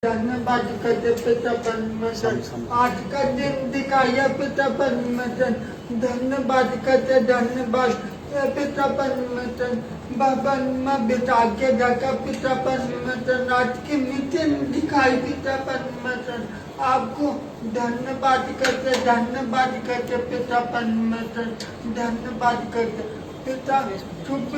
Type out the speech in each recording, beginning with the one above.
धन्यवाद करते पिता परमेश्वर, आज का दिन दिखाया पिता परमेश्वर। धन्यवाद करते, धन्यवाद पिता परमेश्वर। भवन में बिता के रखा पिता परमेश्वर, आज की मीटिंग दिखाई पिता परमेश्वर। आपको धन्यवाद करते, धन्यवाद करते पिता परमेश्वर, धन्यवाद करते पिता। चुप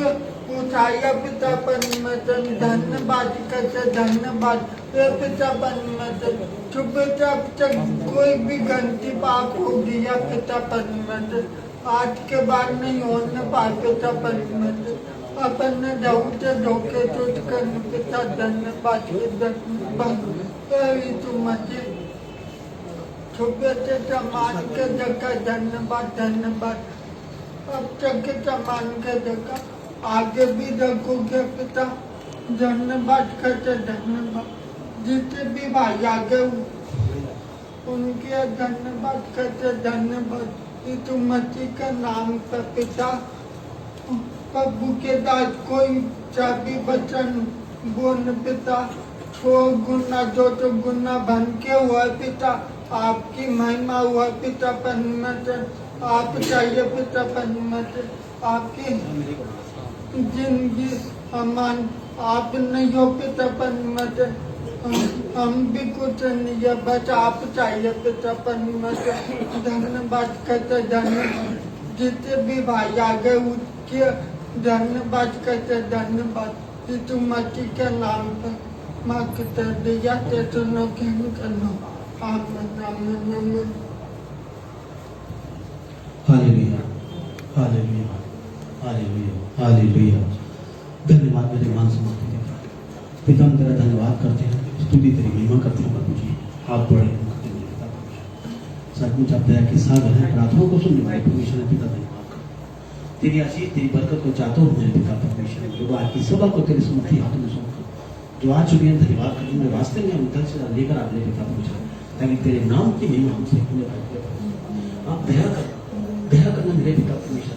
उठाया पिता परमेश्वर, धन्यवाद करते, धन्यवाद पिता परमेश्वर। चुपचाप तक कोई भी गलती पाप हो गया पिता परमेश्वर, आज के बाद नहीं होने पाए पिता परमेश्वर। अपन धोखे धोखे टूट कर पिता धन्यवाद तुम्हारे छुपे से समान के जगह धन्यवाद धन्यवाद। अब तक के समान के जगह आगे भी रखोगे पिता, धन्यवाद करते धन्यवाद। जितने भी भाई आगे उनके धन्यवाद करते धन्यवाद। यीशु मसीह का नाम पर पिता, प्रभु के दास कोई चाबी वचन बोल पिता, 100 गुना 200 गुना बन के हुआ पिता, आपकी महिमा हुआ पिता परमेश्वर। आप चाहिए पिता परमेश्वर, आपकी जिंदगी समान आप नहीं हो पिता परमेश्वर। हम भी कुछ नहीं है, बस आप चाहिए पिता परमेश्वर। धन्यवाद करते धन्यवाद। जितने भी भाई आगे उसके धन्यवाद करते धन्यवाद। यीशु मसीह के नाम पर माँ के दिया ते सुनो करना। आमीन आमीन आमीन। Hallelujah hallelujah hallelujah hallelujah. धन्यवाद मेरे मान समाप्ति के बाद पिता हम तेरा धन्यवाद करते हैं, स्तुति तेरी महिमा करते हैं प्रभु जी। आप बड़े सचमुच आप दया के सागर हैं, प्रार्थनाओं को सुनने वाले परमेश्वर है पिता। धन्यवाद करते तेरी आशीष तेरी बरकत को चाहता हूँ मेरे पिता परमेश्वर। जो आज की सभा को तेरे समर्थी हाथों में सौंप जो आज चुकी है, धन्यवाद करते हैं। रास्ते में हम उधर से लेकर आ रहे पिता परमेश्वर, ताकि तेरे नाम की महिमा हमसे होने पाए। आप दया करना मेरे पिता परमेश्वर।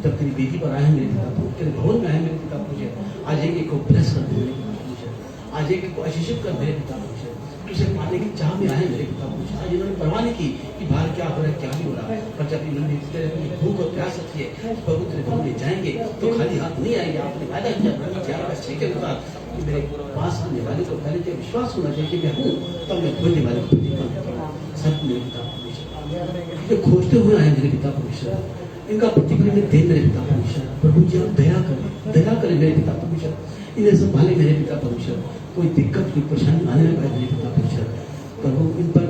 जब तेरी बेटी पर आए हैं मेरे पिता प्रभु, तेरे भवन में आए मेरे पिता परमेश्वर, आज एक को ब्लेस कर दे मेरे पिता परमेश्वर, आज एक को आशीषित कर मेरे पिता परमेश्वर। तुझे पाने की चाह में आए मेरे पिता परमेश्वर। आज इन्होंने परवाह नहीं की कि बाहर क्या हो रहा है क्या नहीं हो रहा है, पर जब इन्होंने अपनी भूख और प्यास रखी है, प्रभु तेरे भवन में जाएंगे तो खाली हाथ नहीं आएंगे। आपने वादा किया के अनुसार कि मेरे पास आने वाले को पहले तो विश्वास होना चाहिए कि मैं हूँ, तब मैं खोजने वाले को सब मेरे पिता परमेश्वर। जो खोजते हुए आए मेरे पिता परमेश्वर, इनका प्रतिफल दे मेरे पिता परमेश्वर। प्रभु जी आप दया करें मेरे पिता परमेश्वर, इन्हें संभाले मेरे पिता परमेश्वर। कोई दिक्कत कोई परेशानी आने लगा मेरे पिता परमेश्वर, प्रभु इन पर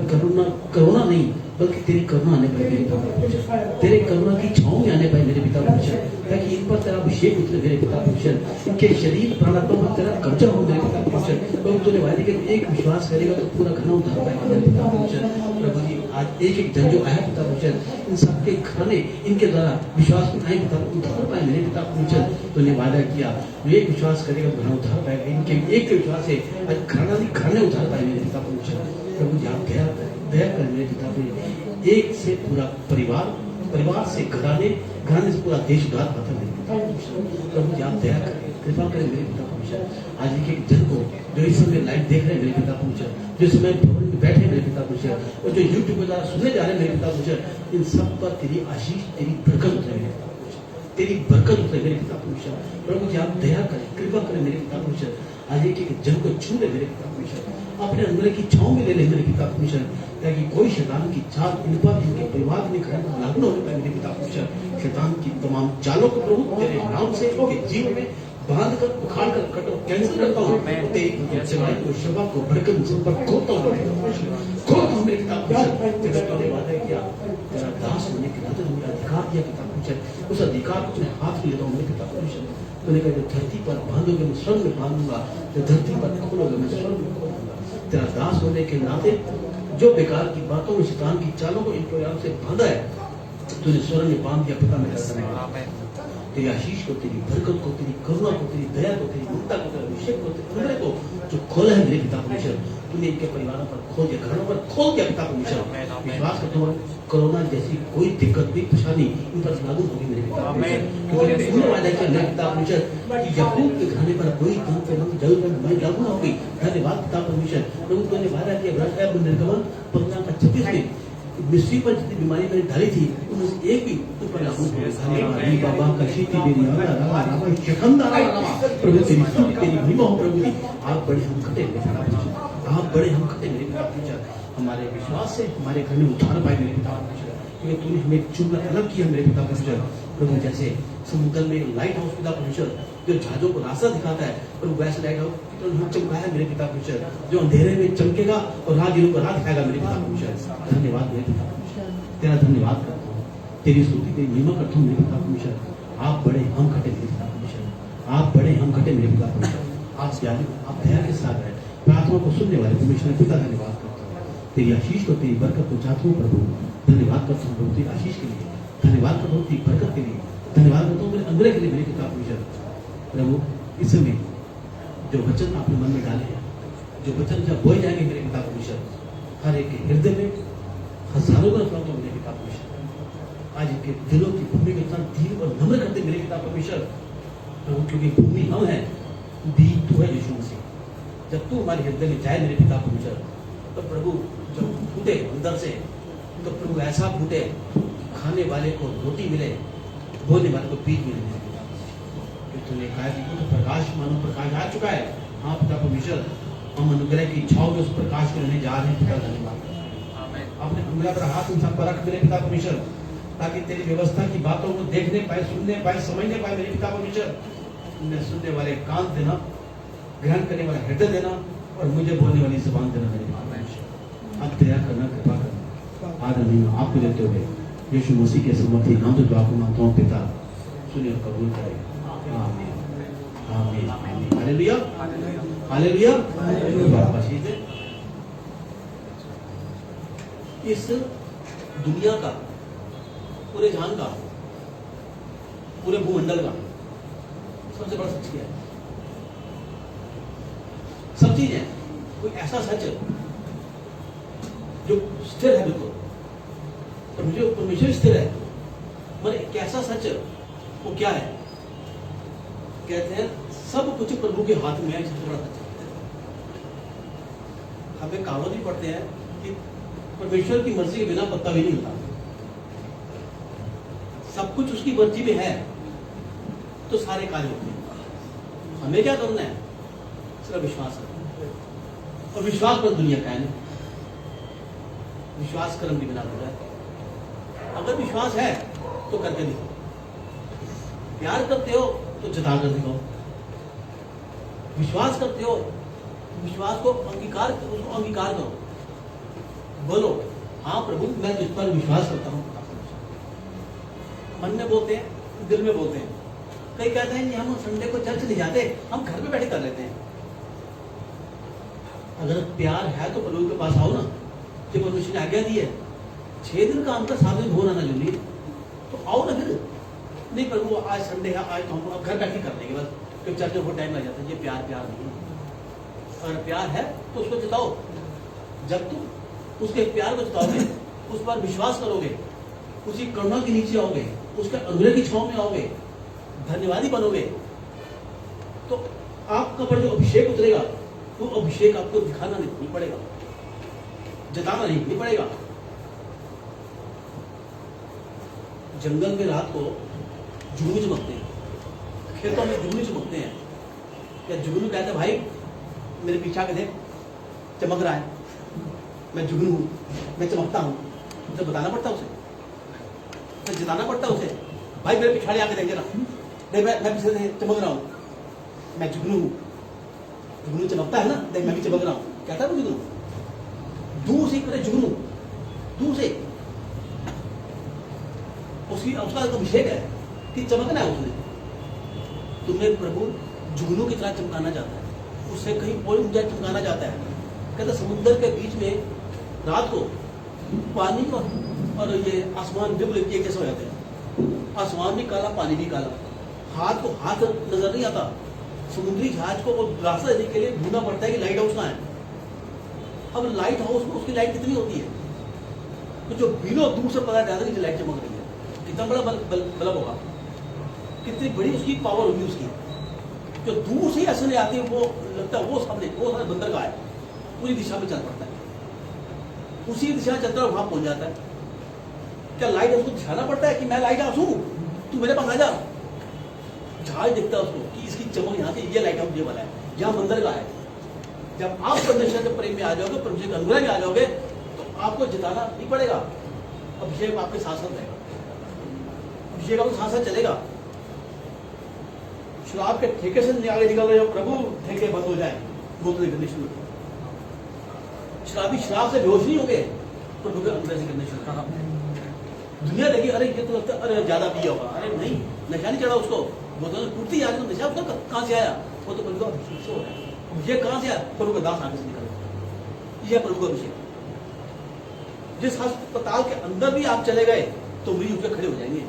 करुणा नहीं बल्कि तेरी करुणा आने पाए मेरे पिता परमेश्वर। तेरे करुणा की छांव में आने पाए मेरे पिता परमेश्वर, ताकि इन पर तेरा अभिषेक उतरे मेरे पिता परमेश्वर। इनके शरीर प्राणात्मा पर तेरा कब्जा हो मेरे पिता परमेश्वर। प्रभु तूने वायदे के एक विश्वास करेगा तो पूरा घना उद्धार पाएगा मेरे पिता परमेश्वर। प्रभु जी आज एक जन जो आया पिता परमेश्वर, इन सबके खाने इनके द्वारा विश्वास में आए पिता उद्धार पाए मेरे पिता परमेश्वर। तूने वादा किया एक विश्वास करेगा तो घना उद्धार पाएगा। इनके एक विश्वास से आज घने उद्धार पाए मेरे पिता परमेश्वर। प्रभु जी आप दया कर मेरे पिता परमेश्वर। एक से पूरा परिवार से घराने से पूरा देश उद्धार पाता मेरे पिता परमेश्वर। प्रभु जी आप दया करें, कृपा करें मेरे पिता परमेश्वर। आज एक जन को जो इस समय लाइव देख रहे हैं मेरे पिता परमेश्वर, जो समय भवन में बैठे मेरे पिता परमेश्वर, और जो यूट्यूब पर सुनने जा रहे हैं मेरे पिता परमेश्वर, इन सब पर तेरी आशीष तेरी बरकत उतरे मेरे पिता परमेश्वर, तेरी बरकत उतरे मेरे पिता परमेश्वर। प्रभु जी आप दया करें, कृपा करें मेरे पिता परमेश्वर। आज एक जन को छू ले मेरे पिता परमेश्वर, अपने अंदर की छांव में ले ले मेरे पिता परमेश्वर, ताकि कोई शैतान की चाल इन पर इनके परिवार में लागू न होने पाए मेरे पिता परमेश्वर। शैतान की तमाम चालों को प्रभु तेरे नाम से इनके जीवन में बांध कर उखाड़ कर कटो कैंसिल करता हूँ। तेरी सेवाई को शोभा को बरकत संपर्क खोता हूँ मेरे पिता परमेश्वर। तेरा तूने वादा किया, तेरा दास होने के नाते मुझे अधिकार दिया पिता परमेश्वर, उस अधिकार को अपने हाथ में लेता हूँ मेरे पिता परमेश्वर। तूने कहा जो धरती पर बांधोगे मैं स्वर्ग में बांधूंगा, जो धरती पर खोलोगे मैं स्वर्ग में खोलूंगा। तेरा दास होने के नाते जो बेकार की बातों में शैतान की चालों को इन प्रयास से बांधा है, तूने स्वर्ग में बांध दिया पिता मेरा धन्यवाद। तेरी आशीष को, तेरी बरकत को, तेरी करुणा को, तेरी दया को, तेरी ममता को, तेरे अभिषेक को, तेरे अनुग्रह को जो खोला है मेरे पिता परमेश्वर, तूने इनके परिवारों पर खोल दिया, घरों पर खोल दिया पिता परमेश्वर। विश्वास करता हूँ कोरोना जैसी कोई दिक्कत भी परेशानी इन पर लागू होगी मेरे पिता परमेश्वर, क्योंकि तूने वादा किया मेरे पिता परमेश्वर कि याकूब के घराने पर कोई धन से जल पर मैं लागू न होगी। धन्यवाद पिता परमेश्वर। प्रभु तूने वादा किया निर्गमन 15:26 में मिस्री पर जितनी बीमारी मैंने डाली थी उनमें से एक भी तुम पर लागू नहीं। बाबा का शीती मेरी प्रभु तेरी स्तुति तेरी महिमा हो प्रभु जी। आप बड़े हम खटे मेरे पिता परमेश्वर, आप बड़े हम खटे मेरे पिता परमेश्वर। हमारे विश्वास से हमारे घर में उद्धार पाए मेरे पिता परमेश्वर, क्योंकि तूने हमें चुनकर अलग किया मेरे पिता परमेश्वर। प्रभु जैसे समुद्र में लाइट हाउस पिता परमेश्वर जो जहाजों को रास्ता दिखाता है, प्रभु वैसे लाइट हाउस तो चमकाया मेरे पिता परमेश्वर, जो अंधेरे में चमकेगा और राहगीरों को राह दिखाएगा मेरे पिता परमेश्वर। धन्यवाद मेरे पिता परमेश्वर, तेरा धन्यवाद करता हूँ, तेरी स्तुति तेरी महिमा करता हूँ मेरे पिता परमेश्वर। आप बड़े हम खटे मेरे पिता परमेश्वर, आप बड़े हम खटे मेरे पिता परमेश्वर। आप ज्ञानी, आप दया के साथ है, प्रार्थना को सुनने वाले परमेश्वर पिता धन्यवाद करता हूँ, तेरी आशीष को तेरी बरकत को चाहता हूँ प्रभु। धन्यवाद करता हूँ प्रभु तेरी आशीष के लिए, धन्यवाद करता हूँ तेरी बरकत के लिए, धन्यवाद करता हूँ मेरे अनुग्रह के लिए मेरे पिता परमेश्वर। प्रभु इस समय जो वचन आपने मन में डाले हैं, जो वचन जब बोए जाएंगे मेरे पिता परमेश्वर, हर एक के हृदय में हजारों का रखता हूँ मेरे पिता परमेश्वर। आज इनके दिलों की भूमि को इतना धीर और नम्र करते मेरे पिता परमेश्वर प्रभु, क्योंकि भूमि हम है, बीज तू है यीशु मसीह। जब तू हमारे हृदय में जाए मेरे पिता परमेश्वर, तो प्रभु जब फूटे अंदर से, तो प्रभु ऐसा फूटे खाने वाले को रोटी मिले, बोने वाले को बीज मिले मेरे पिता परमेश्वर। तूने कहा कि तो प्रकाश मानो प्रकाश आ चुका है। हाँ पिता परमेश्वर, हम अनुग्रह की इच्छाओं में उस प्रकाश को लेने जा रहे हैं पिता धन्यवाद। अपने अनुग्रह पर हाथ इंसान पर रख मेरे पिता परमेश्वर, ताकि तेरी व्यवस्था की बातों को देखने पाए, सुनने पाए, समझने पाए मेरे पिता परमेश्वर। उन्हें सुनने वाले कान देना, ग्रहण करने वाला हृदय देना और मुझे बोलने वाली जुबान देना मेरे पिता परमेश्वर। अब दया करना, कृपा करना, आदर नहीं आपको देते हुए यीशु मसीह के समर्थी नाम से दुआ को मांगता हूँ पिता, सुनिए और कबूल करें। आमीन आमीन आमीन। Hallelujah hallelujah. वापस ही से इस दुनिया का, पूरे जहान का, पूरे भूमंडल का सबसे बड़ा सच क्या है? सब चीज है, कोई ऐसा सच जो स्थिर है बिल्कुल, परमेश्वर स्थिर है, मगर एक ऐसा सच वो क्या है? कहते हैं सब कुछ प्रभु के हाथ में है। सबसे बड़ा सच हमें कहावत भी पढ़ते हैं कि परमेश्वर की मर्जी के बिना पत्ता भी नहीं हिलता। सब कुछ उसकी मर्जी में है तो सारे कार्य होते हैं। हमें क्या करना है? सिर्फ विश्वास करना, और विश्वास पर दुनिया का है नहीं। विश्वास कर्म के बिना हो जाए। अगर विश्वास है तो करके दिखाओ, प्यार करते हो तो जता कर दिखाओ, विश्वास करते हो, विश्वास को अंगीकार, उसको अंगीकार करो, बोलो हाँ प्रभु मैं जिस पर विश्वास करता हूँ। मन में बोलते हैं, दिल में बोलते हैं। कई कहते हैं कि हम संडे को चर्च नहीं जाते, हम घर पे बैठे कर लेते हैं। अगर प्यार है तो प्रभु के पास आओ ना। जब परमेश्वर ने आज्ञा दी है 6 दिन का अंतर 7 दिन भोर आना जरूरी है, तो आओ ना फिर। नहीं प्रभु आज संडे है, आज तो हम घर बैठे कर लेंगे बस, क्योंकि चर्च में बहुत टाइम लग जाता है। ये प्यार नहीं है। अगर प्यार है तो उसको जताओ। जब तुम उसके प्यार को जताओगे, उस पर विश्वास करोगे, उसी करुणा के नीचे आओगे, उसके अनुग्रह की छांव में आओगे, धन्यवादी बनोगे, तो आपका पर जो अभिषेक उतरेगा वो अभिषेक आपको दिखाना नहीं पड़ेगा, जताना नहीं पड़ेगा। जंगल में रात को जुगनू चमकते हैं, खेतों में जुगनू चमकते हैं। या जुगनू कहते हैं भाई मेरे पीछे आके देख, चमक रहा है, मैं जुगनू हूं, मैं चमकता हूं। तो बताना पड़ता उसे, तो जताना पड़ता उसे, भाई मेरे पिछाड़ी आके देख जरा, देख मैं पीछे से चमक रहा हूं, मैं जुगनू हूं। जुगनू चमकता है ना, देख मैं भी चमक रहा हूं। कहता है वो जुगनू, दूर से करे जुगनू, दूर से उसका अभिषेक है कि चमकना है उसने। तुम्हें प्रभु जुगनू की तरह चमकाना चाहता है, उससे कहीं और ऊंचा चमकाना चाहता है। कहता समुद्र के बीच में रात को पानी और ये आसमान बिल्कुल एक जैसे हो जाते हैं। आसमान भी काला, पानी भी काला, हाथ को हाथ नजर नहीं आता, समुद्री जहाज को रास्ता देने के लिए ढूंढना पड़ता है कि लाइट हाउस कहाँ है। अब लाइट हाउस में उसकी लाइट कितनी होती है, तो जो बिलो दूर से पता चलता है कि लाइट चमक रही है, कितना बड़ा बल्ब होगा, कितनी बड़ी उसकी पावर होगी उसकी। जो दूर से ही ऐसे नहीं आती है, वो लगता है वो सामने बंदर का है, पूरी दिशा में चल पड़ता है, उसी दिशा में चलता है, वहां पहुंच जाता है। क्या लाइट हाउस को दिखाना पड़ता है कि मैं लाइट हाउस हूं, तू मेरे पास आ जा। जहाज दिखता है उसको कि इसकी चमक यहाँ से, ये लाइट हाउस ये वाला है, यहाँ बंदर का है। जब आप परमेश्वर के प्रेम में आ जाओगे, परमेश्वर के अनुग्रह में आ जाओगे, तो आपको जिताना नहीं पड़ेगा। अभिषेक आपके साथ साथ रहेगा, अभिषेक आपके साथ साथ चलेगा। शराब के ठेके से आगे निकल रहे हो, प्रभु ठेके बंद हो जाए, बोतलें करनी शुरू। शराबी शराब से बेहोश नहीं होंगे, प्रभु के अनुग्रह से करने शुरू। दुनिया देखी, अरे ये तो लगता है अरे ज्यादा पिया होगा, अरे नहीं, नशा नहीं चढ़ा उसको, बोतल टूटती आ रही तो नशा उसका कहां से आया, वो तो प्रभु का अभिषेक से हो रहा है। ये कहां से आया, प्रभु का दास आगे से निकल, यह प्रभु का अभिषेक। जिस अस्पताल के अंदर भी आप चले गए तो मरीज उठ खड़े हो जाएंगे,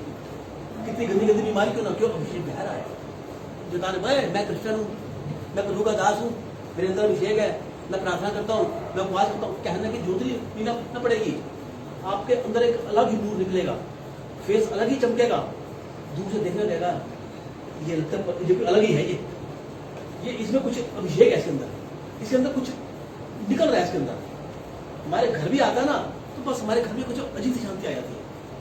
कितनी गंदी गंदी बीमारी क्यों ना, क्यों अभिषेक बह रहा है। जो ताने भाई मैं क्रिश्चियन हूँ, मैं प्रभु का दास हूँ, मेरे अंदर अभिषेक है, मैं प्रार्थना करता हूँ, मैं उपवास करता हूँ, कहने की जरूरत नहीं ना पड़ेगी। आपके अंदर एक अलग ही नूर निकलेगा, फेस अलग ही चमकेगा, दूर से देखने लगेगा ये लगता है ये अलग ही है, ये इसमें कुछ अभिषेक है, इसके अंदर कुछ निकल रहा है इसके अंदर। हमारे घर भी आता है ना, तो बस हमारे घर में कुछ अजीब सी शांति आ जाती है।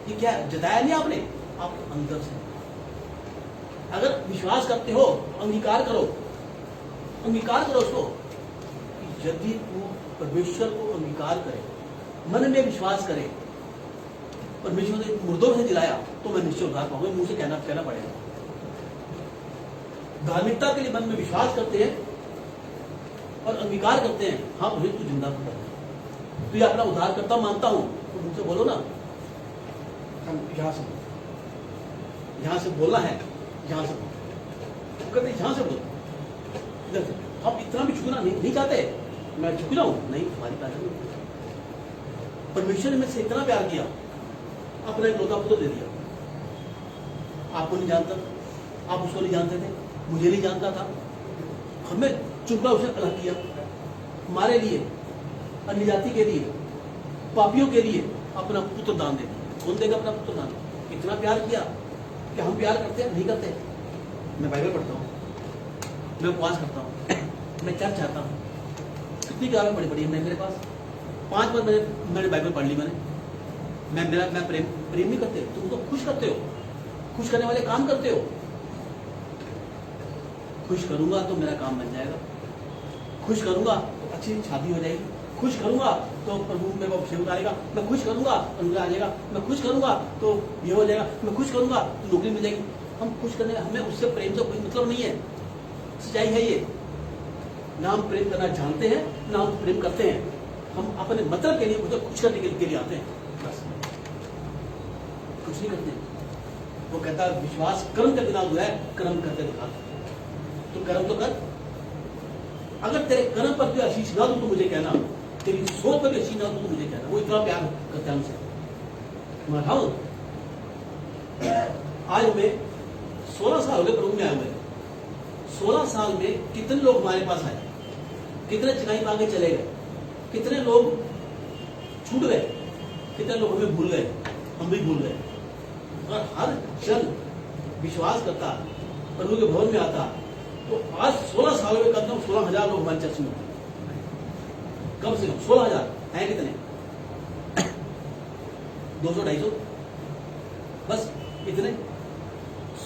ये क्या जताया नहीं आपने, आप अंदर से अगर विश्वास करते हो, अंगीकार करो उसको। यदि तू परमेश्वर को अंगीकार करे, मन में विश्वास करे, परमेश्वर ने मुर्दों से दिलाया, तो मैं निश्चय उद्धार पाऊंगा। मुंह से कहना पड़ेगा। धार्मिकता के लिए मन में विश्वास करते हैं और अंगीकार करते हैं, हाँ मुझे तू जिंदा करता है, तो ये अपना उद्धार करता मानता हूं, तो मुझसे बोलो ना, हम यहां से बोलना है, यहां से बोलो, कहते यहां से बोलो। हम इतना भी झुकना नहीं चाहते, मैं झुक जाऊं, नहीं, हमारी ताकत नहीं। परमेश्वर ने मुझसे इतना प्यार किया, अपना एक लौता पुत्र दे दिया। आपको नहीं जानता, आप उसको नहीं जानते थे, मुझे नहीं जानता था, हमें चुनकर उसे अलग किया, हमारे लिए, अन्य जाति के लिए, पापियों के लिए अपना पुत्र दान दे दिया। कौन देगा अपना पुत्र दान? इतना प्यार किया कि हम प्यार करते हैं, नहीं करते। मैं बाइबल पढ़ता हूँ, मैं उपवास करता हूँ, मैं चर्च आता हूँ, कितनी किताबें पढ़ी है मेरे पास, 5 बार मैंने बाइबल पढ़ ली। मैं प्रेम नहीं करते, तुम तो खुश करते हो, खुश करने वाले काम करते हो। खुश करूंगा तो मेरा काम बन जाएगा, खुश करूंगा तो अच्छी शादी हो जाएगी, खुश करूंगा तो प्रभु मेरे को अभिषेक उतारेगा, मैं खुश करूंगा अनुग्रह आ जाएगा, मैं खुश करूंगा तो ये हो जाएगा, मैं खुश करूंगा तो नौकरी मिल जाएगी। हम खुश करने, हमें उससे प्रेम से कोई मतलब नहीं है। सच्चाई है ये, ना हम प्रेम करना जानते हैं, ना हम प्रेम करते हैं। हम अपने मतलब के लिए, उसे खुश करने के लिए आते हैं, बस कुछ नहीं करते। वो कहता है विश्वास कर्म के बिना जो है, कर्म करके दिखा, तो कर्म तो कर। अगर तेरे कर्म पर कोई आशीष ना दो तो मुझे कहना, तेरी सोच पर भी आशीष ना दो तो मुझे कहना। वो इतना प्यार करता है हमसे। मैं बताऊं, आज हमें 16 साल हो गए प्रभु में आए हुए। 16 साल में कितने लोग हमारे पास आए, कितने चिनाई मांगे चले गए, कितने लोग छूट गए, कितने लोग हमें भूल गए, हम भी भूल गए। और हर जन विश्वास करता, प्रभु के भवन में आता, तो आज 16 सालों में कम से कम 16,000 लोग हमारे चर्च में, कम से कम 16,000 हैं। कितने? 200-250, बस इतने।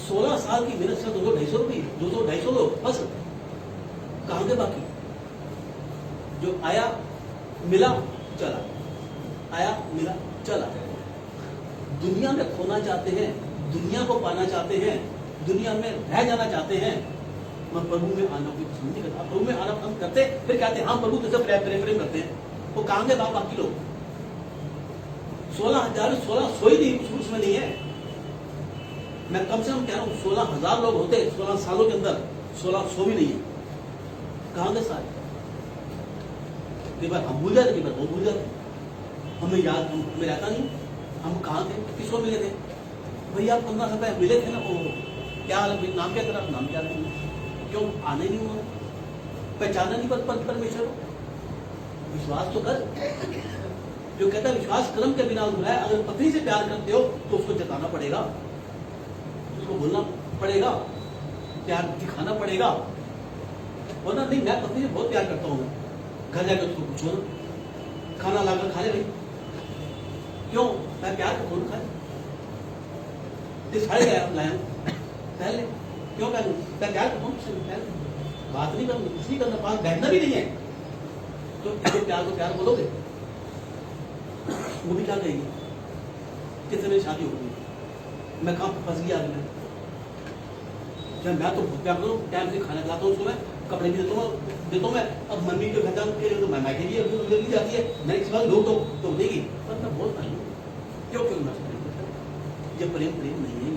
16 साल की मेहनत से 200-250 लोग बस। कहां गए बाकी? जो आया मिला चला, आया मिला चला। दुनिया में खोना चाहते हैं, दुनिया को पाना चाहते हैं, दुनिया में रह जाना चाहते हैं। मैं प्रभु में आना कोई पसंद नहीं करता। प्रभु में आना पसंद करते, फिर कहते हैं हम प्रभु तुझसे प्रेम करते हैं। वो कहां गए बाकी लोग? 16,000 ही नहीं, उसमें नहीं है। मैं कम से कम कह रहा हूं 16,000 लोग होते 16 सालों के अंदर, 1600 भी नहीं है। कहां गए सारे? कई बार हम भूल जाते, कई बार वो भूल जाते, हमें याद, हमें रहता नहीं हम कहां थे, किसको मिले थे। भैया आप 15 साल पहले मिले थे ना, वो क्या हाल है, नाम क्या तेरा, नाम क्या नहीं, क्यों आने नहीं हुआ, पहचाना नहीं परमेश्वर को। विश्वास तो कर, जो कहता है विश्वास कर्म के बिना अधूरा है। अगर पत्नी से प्यार करते हो तो उसको जताना पड़ेगा, उसको बोलना पड़ेगा, प्यार दिखाना पड़ेगा, वरना नहीं। मैं पत्नी से बहुत प्यार करता हूँ, घर जाकर उसको पूछो ना, खाना लाकर खा ले भाई, क्यों, मैं प्यार को कौन खाए, दिखाए गया लाया पहले, क्यों पहले, मैं प्यार को कौन पहले, बात नहीं करना, कुछ नहीं करना, पास बैठना भी नहीं है, तो प्यार को प्यार बोलोगे, वो भी क्या कहेगी, कितने शादी हो गई, मैं कहाँ फंस गया आज मैं, क्या मैं तो बहुत प्यार करूँ, टाइम से खाना खिलाता हूँ, उसको मैं कपड़े भी देता हूँ मैं, अब मम्मी के घर जाऊँ तो मैं मायके भी जाती है, मैं इस बार लोग तो देगी, पर मैं बहुत नहीं हूँ, क्यों क्यों मैं ये प्रेम नहीं है ये।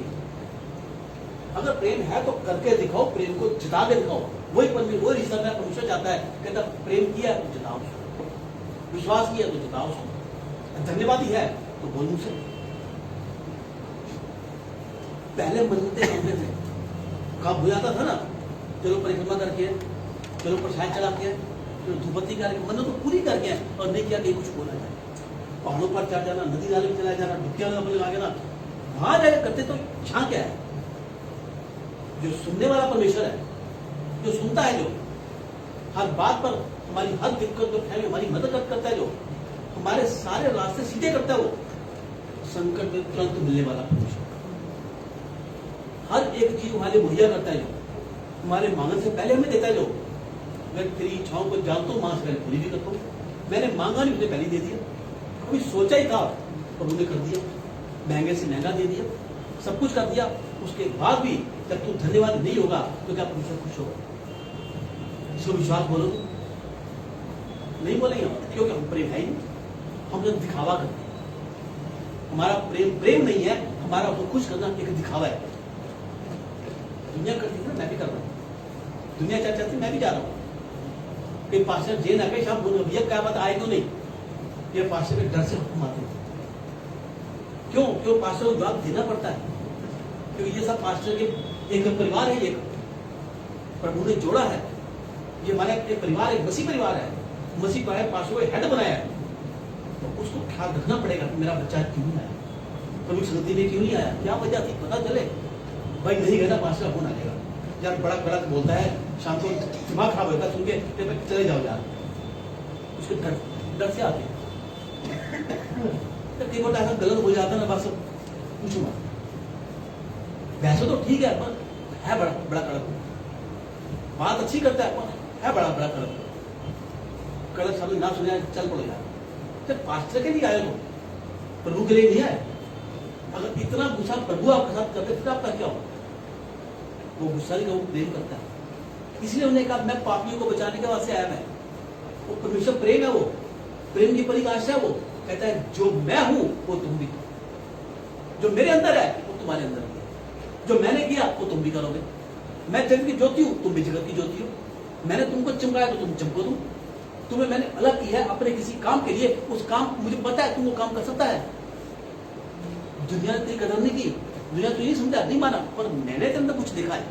अगर प्रेम है तो करके दिखाओ, प्रेम को जिता के दिखाओ, वही वो रिश्ता में परमेश्वर चाहता है, कहता प्रेम किया तो जिताओ, विश्वास किया तो जिताओ, धन्यवादी है तो बोल मुझसे। पहले मन्नतें मांगते थे, काम हो जाता था ना, चलो परिक्रमा करके, चलो प्रसाद चढ़ा के, चलो धूपबत्ती करके, मन्नत तो पूरी करके, और नहीं किया कहीं कुछ बोला जाए, पहाड़ों पर चढ़ जाना, नदी नाले में चला जाना, डुबकियां लगा जाना, वहां जाकर करते तो यहाँ क्या है, जो सुनने वाला परमेश्वर है, जो सुनता है, जो हर बात पर हमारी हर दिक्कत को हमारी मदद करता है, जो हमारे सारे रास्ते सीधे करता है, वो संकट में तुरंत मिलने वाला परमेश्वर, हर एक चीज हमारे मुहैया करता है, जो हमारे मांगने से पहले हमें देता है, जो मैं तेरी इच्छाओं को जानता हूँ, मांग से पहले पूरी भी करता हूँ, मैंने मांगा नहीं, उसने पहले दे दिया, कभी सोचा ही था और उन्होंने कर दिया, महंगे से महंगा दे दिया, सब कुछ कर दिया, उसके बाद भी जब तू धन्यवाद नहीं होगा तो क्या परमेश्वर खुश होगा, इसको विश्वास बोलोगे, नहीं बोलेंगे, क्योंकि हम प्रेम है ही नहीं, हम लोग दिखावा करते हैं, हमारा प्रेम नहीं है, हमारा उसको खुश करना एक दिखावा है। दुनिया करती है ना, मैं भी कर रहा हूँ, दुनिया क्या चाहती है, मैं भी जा रहा हूँ, कि पास्टर जे ना के शाम बोलो भैया क्या बात आए क्यों नहीं, ये पास्टर के डर से हुक्म आते हैं, क्यों पास्टर को जवाब देना पड़ता है, क्योंकि ये सब पास्टर के एक परिवार है, एक प्रभु ने जोड़ा है, ये हमारा एक परिवार है, मसीह परिवार है, मसीह का है, पास्टर को हेड बनाया है, तो उसको ख्याल रखना पड़ेगा कि मेरा बच्चा क्यों नहीं आया, कभी संगति में क्यों नहीं आया, क्या वजह थी, पता चले, भाई नहीं गया पास्टर फोन आ जाएगा, यार बड़ा बड़ा बोलता है, शाम को दिमाग खराब होता है सुन के, चले जाओ यार, उसके डर से आते कई बार ऐसा गलत हो जाता है ना, बस पूछो मत, वैसे तो ठीक है पर है बड़ा कड़क, बात अच्छी करता है पर है बड़ा कड़क शब्द ना सुने चल पड़ो यार, जब पास्टर के लिए आए हो, प्रभु के लिए नहीं आए, अगर इतना गुस्सा प्रभु आपके साथ करते फिर आपका क्या होगा, वो गुस्सा नहीं, वो प्रेम करता है, इसलिए उन्होंने कहा मैं पापियों को बचाने के वास्ते आया, मैं, वो परमेश्वर प्रेम है, वो प्रेम की परिभाषा है, वो कहता है जो मैं हूं वो तुम भी, जो मेरे अंदर है वो तुम्हारे अंदर भी है, जो मैंने किया वो तुम भी करोगे, मैं जगत की ज्योति हूं, तुम भी जगत की ज्योति हो, मैंने तुमको चमकाया तो तुम चमको दो, तुम्हें मैंने अलग किया है अपने किसी काम के लिए, उस काम मुझे पता है तुम वो काम कर सकता है, दुनिया ने तेरी कदर नहीं की, दुनिया तो नहीं समझा, नहीं माना, पर मैंने तेरे अंदर कुछ देखा है,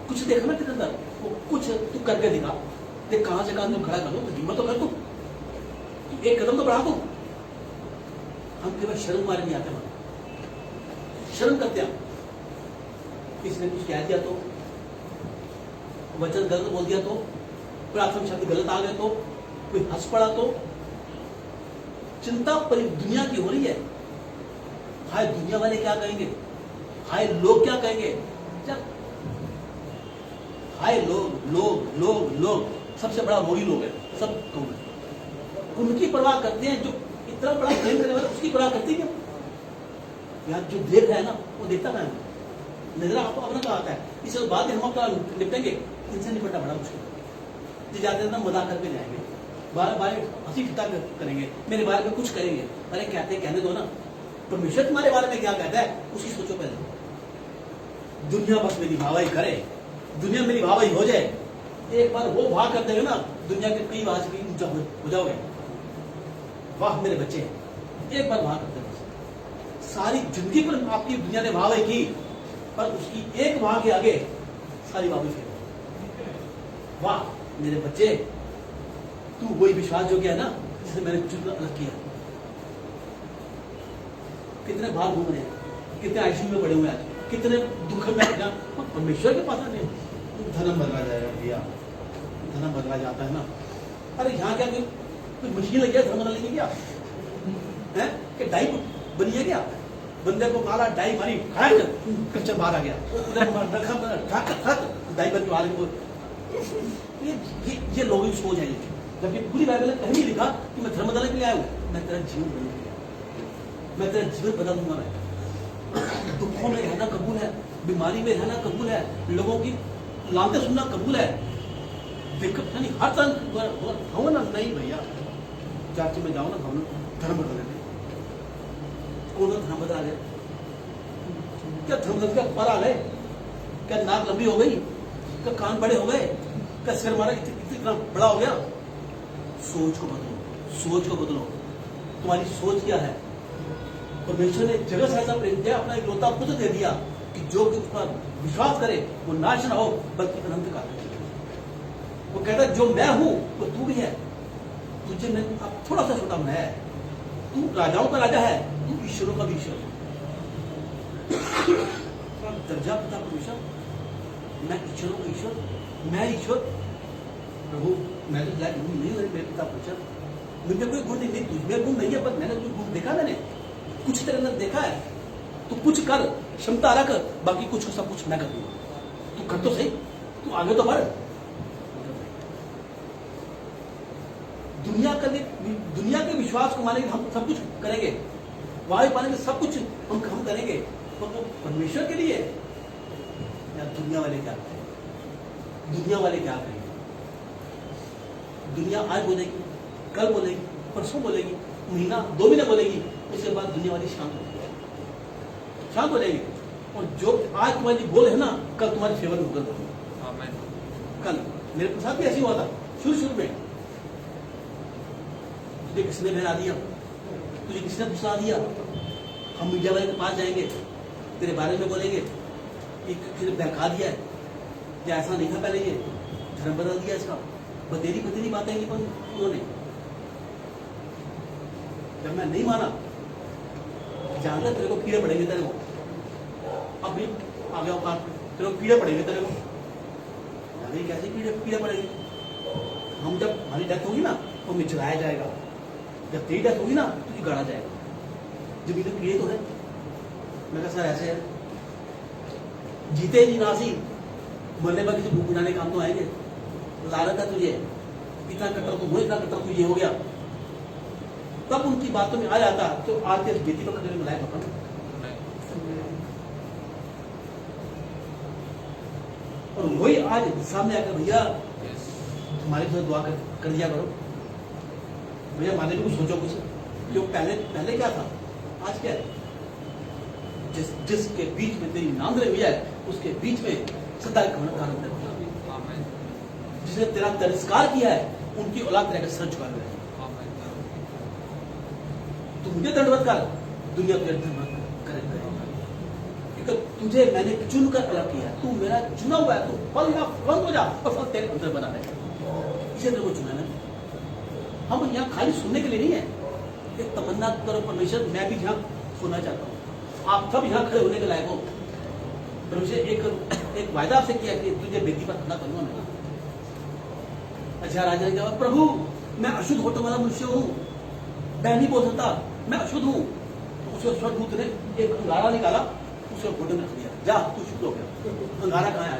कुछ देखा ना तेरे अंदर, वो कुछ तू करके दिखा, देख कहां से कहां खड़ा कर दो, हिम्मत तो कर तू, एक कदम तो बढ़ा दो, हम केवल शर्म मारे नहीं आते, शर्म करते हैं, किसी ने कुछ कह दिया तो, वचन गलत बोल दिया तो, प्राथमिक शब्द गलत आ गए तो, कोई हंस पड़ा तो, चिंता पूरी दुनिया की हो रही है, हाय दुनिया वाले क्या कहेंगे, हाय लोग क्या कहेंगे, जब हाय लोग सबसे बड़ा वही लोग है, सब कौन है, उनकी परवाह करते हैं, जो इतना बड़ा प्रेम करने वाले उसकी परवाह करती है, यार जो देख रहा है ना वो देखता है, नजर आपको अपना का आता है, इसके बाद हम अपना निपटेंगे, इनसे निपटना बड़ा मुश्किल, जाते ना मजाक करके जाएंगे, बार हंसी ठिठा करेंगे, मेरे बारे में कुछ करेंगे, अरे कहने दो ना, परमेश्वर तुम्हारे बारे में क्या कहता है उसकी सोचो पहले, दुनिया बस मेरी वाहवाही करे, दुनिया मेरी वाहवाही हो जाए, एक बार वो वाह कर देगा ना, दुनिया के कई वाह से ऊंचा हो जाओगे, वाह मेरे बच्चे एक बार वाह करते बस, सारी जिंदगी पर आपकी दुनिया ने वाहवाही की, पर उसकी एक माँ के आगे सारी बाबू फेल। वाह मेरे बच्चे, तू वही विश्वास जो गया ना जिसे मैंने चुनकर अलग किया। कितने बार घूम रहे हैं, कितने आईसीयू में पड़े हुए आज, कितने दुख में परमेश्वर के पास आने। धर्म बदला जाएगा भैया, धर्म बदला जाता है ना। अरे यहाँ क्या कोई मशीन लगी है धर्म बदलने की क्या है? कि डाई बनी है क्या? बंदे को मारा, डाई मारी, कच्चा बाहर आ गया, डाई बन के आगे। ये लोगों की सोच है। जबकि पूरी बाइबल में कहीं नहीं लिखा कि मैं धर्म बदलने के लिए आया हूं, मैं तेरा जीवन बदलने के लिए आया हूं। मैं तेरा जीवन बदल दूंगा। मैं दुखों में रहना कबूल है, बीमारी में रहना कबूल है, लोगों की लानतें सुनना कबूल है, दिक्कत यानी हर तरह हो ना। नहीं भैया, चर्च में जाओ ना, धर्म बदलने कौन धर्म बदला गया? क्या धर्म बदल का पर आ गए? क्या नाक लंबी हो गई? क्या कान बड़े हो गए? क्या सिर मारा इतना बड़ा हो गया? सोच को बदलो, सोच को बदलो। तुम्हारी सोच क्या है? परमेश्वर ने जगत से ऐसा प्रेम किया, अपना इकलौता पुत्र दे दिया कि जो कि उस पर विश्वास करे वो नाश ना हो बल्कि अनंत काल। वो कहता है जो मैं हूं वो तू भी है, तुझे मैं अब थोड़ा सा छोटा मैं है। तू राजाओं का राजा है, तू ईश्वरों का भी ईश्वर है। दर्जा पता परमेश्वर, मैं ईश्वरों का ईश्वर, मैं ईश्वर। प्रभु मैं तो लायक नहीं हूं मेरे पिता परमेश्वर, मुझे कोई गुण नहीं, तुझमें गुण नहीं है, पर मैंने कोई गुण देखा, मैंने कुछ तेरे अंदर देखा है। तू कुछ कर, क्षमता रख, बाकी कुछ सब कुछ मैं कर दूंगा। तू कर तो सही, तू आगे तो बढ़। दुनिया के विश्वास को मानेंगे, हम सब कुछ करेंगे, वायु पानेंगे, सब कुछ हम करेंगे, पर वो परमेश्वर के लिए या दुनिया वाले क्या करेंगे? दुनिया वाले क्या करेंगे? दुनिया आज बोलेगी, कल बोलेगी, परसों बोलेगी, महीना 2 महीने बोलेगी, उसके बाद दुनिया वाली शांत हो जाएगी, शांत हो जाएगी। और जो आज तुम्हारी बोल है ना, कल तुम्हारे फेवर में होकर बोलेगी। कल मेरे साथ भी ऐसी हुआ था शुरू में। तुझे किसने बहला दिया, तुझे किसने फुसला दिया? हम मीडिया वाले के पास जाएंगे, तेरे बारे में बोलेंगे कि किसी ने बहका दिया है, या ऐसा नहीं था पहले, ये धर्म बदल दिया इसका, बतेरी बातें की उन्होंने। जब मैं नहीं माना, जानता तेरे को कीड़े पड़ेंगे, तेरे को अब भी आ गया औकात, तेरे को कीड़े पड़ेंगे, तेरे को अभी कैसे कीड़े पड़ेंगे? हम जब हमारी डेथ होगी ना तो हमें जलाया जाएगा, जब तेरी डेथ होगी ना तुझे गाड़ा जाएगा। जब इधर कीड़े तो है। मैं कहा सर ऐसे है, जीते जी नासी, मरने पर किसी भूख बुझाने काम तो आएंगे। लालच है तुझे, इतना कट्टर तो इतना कट्टर तुझे हो गया। तब उनकी बातों में आ जाता तो आज के बेटी को कटने में लायक होता। और वही आज सामने आकर भैया हमारे साथ दुआ कर दिया करो, भैया हमारे लिए कुछ सोचो कुछ। जो पहले क्या था, आज क्या है? जिसके बीच में तेरी नांदरे हुई है उसके बीच में सदा कारण है। जिसने तेरा तिरस्कार किया है उनकी औलाद तेरे सर झुका हुआ है। तू मुझे दंडवत कर, दुनिया तुझे दंडवत करेगा। तुझे मैंने चुनकर अलग किया, तू मेरा चुना हुआ है, तू फल या फल हो जा और फल तेरे अंदर बना रहे। इसे तेरे को चुना है। हम यहाँ खाली सुनने के लिए नहीं है, एक तमन्ना करो परमेश्वर मैं भी यहाँ सुनना चाहता हूँ, आप सब यहाँ खड़े होने के लायक हो। परमेश्वर एक वायदा आपसे किया कि तुझे बेटी पर खड़ा करूंगा मैं। अच्छा राजा ने कहा प्रभु मैं अशुद्ध होटल वाला मनुष्य हूँ, मैं नहीं बोल सकता, मैं अशुद्ध हूँ। तो उसे स्वर्गदूत ने एक अंगारा निकाला, उसे घोटे में रख दिया, जा तू शुद्ध हो गया। अंगारा कहाँ है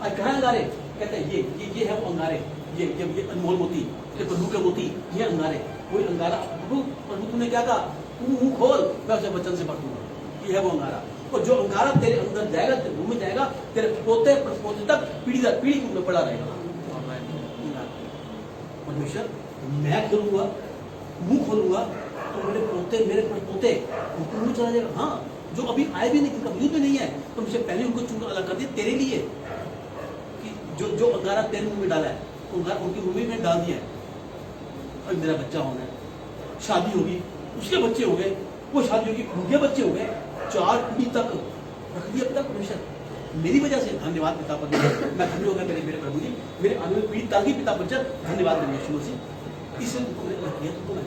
आज कहाँ अंगारे? कहते हैं ये है वो अंगारे, ये अनमोल मोती, ये प्रभु के मोती, ये अंगारे। कोई अंगारा प्रभु तूने क्या कहा? तू मुंह खोल, मैं उसे वचन से पढ़ूंगा। ये है वो अंगारा। और जो अंगारा तेरे अंदर जाएगा, तेरे मुंह में जाएगा, तेरे पोते पोते तक पीढ़ी में पड़ा रहेगा। परमेश्वर मैं खोलूंगा, मुंह खोलूंगा तो मेरे पोते मुंह चला जाएगा। हाँ, जो अभी आए भी नहीं, जिनका वजूद भी नहीं है, तो मुझे पहले उनको चुनकर अलग कर दिया तेरे लिए, कि जो अंगारा तेरे मुंह में डाला है अंगारा उनकी मुंह में डाल दिया है। और मेरा बच्चा होना है, शादी होगी, उसके बच्चे हो गए, वो शादी होगी, उनके बच्चे हो गए, 4 पीढ़ी तक रख दिया पिता परमेश्वर मेरी वजह से। धन्यवाद पिता परमेश्वर, मैं धन्य हो गया मेरे मेरे प्रभु जी, मेरे अनुग्रह पीड़ित ताकि पिता परमेश्वर धन्यवाद मेरे यीशु मसीह। इसलिए तुमको मैंने अलग किया तुमको मैं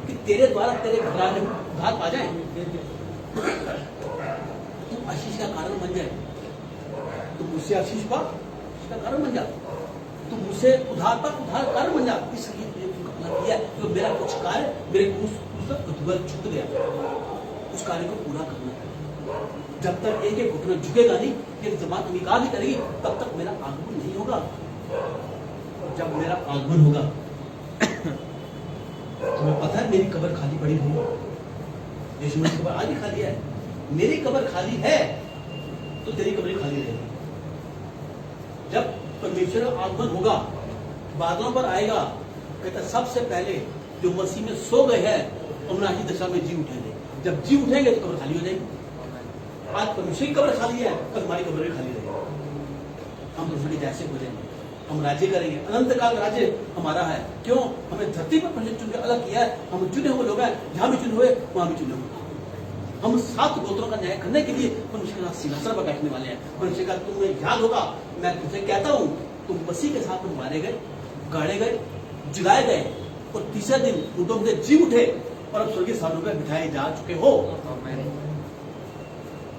कि तेरे द्वारा तेरे घराने में उद्धार पा जाए, तुम आशीष का कारण बन जाए, तुम मुझसे आशीष पा का कारण बन जा, तुम मुझसे उद्धार पा उद्धार कारण बन जा। इसलिए मैंने तुमको अलग किया तो मेरा कुछ कार्य मेरे अधूरा छूट गया, उस कार्य को पूरा करना है। जब तक एक एक घुटना झुकेगा नहीं, एक जबान अंगीकार नहीं करेगी, तब तक मेरा आगमन नहीं होगा। जब मेरा आगमन होगा, तुम्हें पता है मेरी कब्र खाली पड़ी हुई है, यीशु मसीह की कब्र आज भी खाली है। मेरी कब्र खाली है तो तेरी कब्र खाली रहेगी। जब परमेश्वर का आगमन होगा, बादलों पर आएगा, कहता सबसे पहले जो मसीह में सो गए हैं अविनाशी दशा में जी उठेंगे। जब जी उठेंगे तो कब्र खाली हो जाएगी। आज परमेश्वर की कब्र खाली है, कल हमारी कब्र भी खाली रहेगी। हम परमेश्वर के जैसे हो जाएंगे, हम राज्य करेंगे, अनंत काल राज्य हमारा है। क्यों? हमें धरती पर परमेश्वर चुन के अलग किया है। हम चुने हुए लोग हैं, जहां भी चुने हुए वहां भी चुने हुए। हम 7 गोत्रों का न्याय करने के लिए परमेश्वर के साथ सिंहासन पर बैठने वाले हैं। परमेश्वर का तुम्हें याद होगा, मैं तुमसे कहता हूं, तुम मसीह के साथ में मारे गए, गाड़े गए, जलाए गए और तीसरे दिन मुर्दों में जी उठे और अब स्वर्गीय स्थानों में बिठाए जा चुके हो।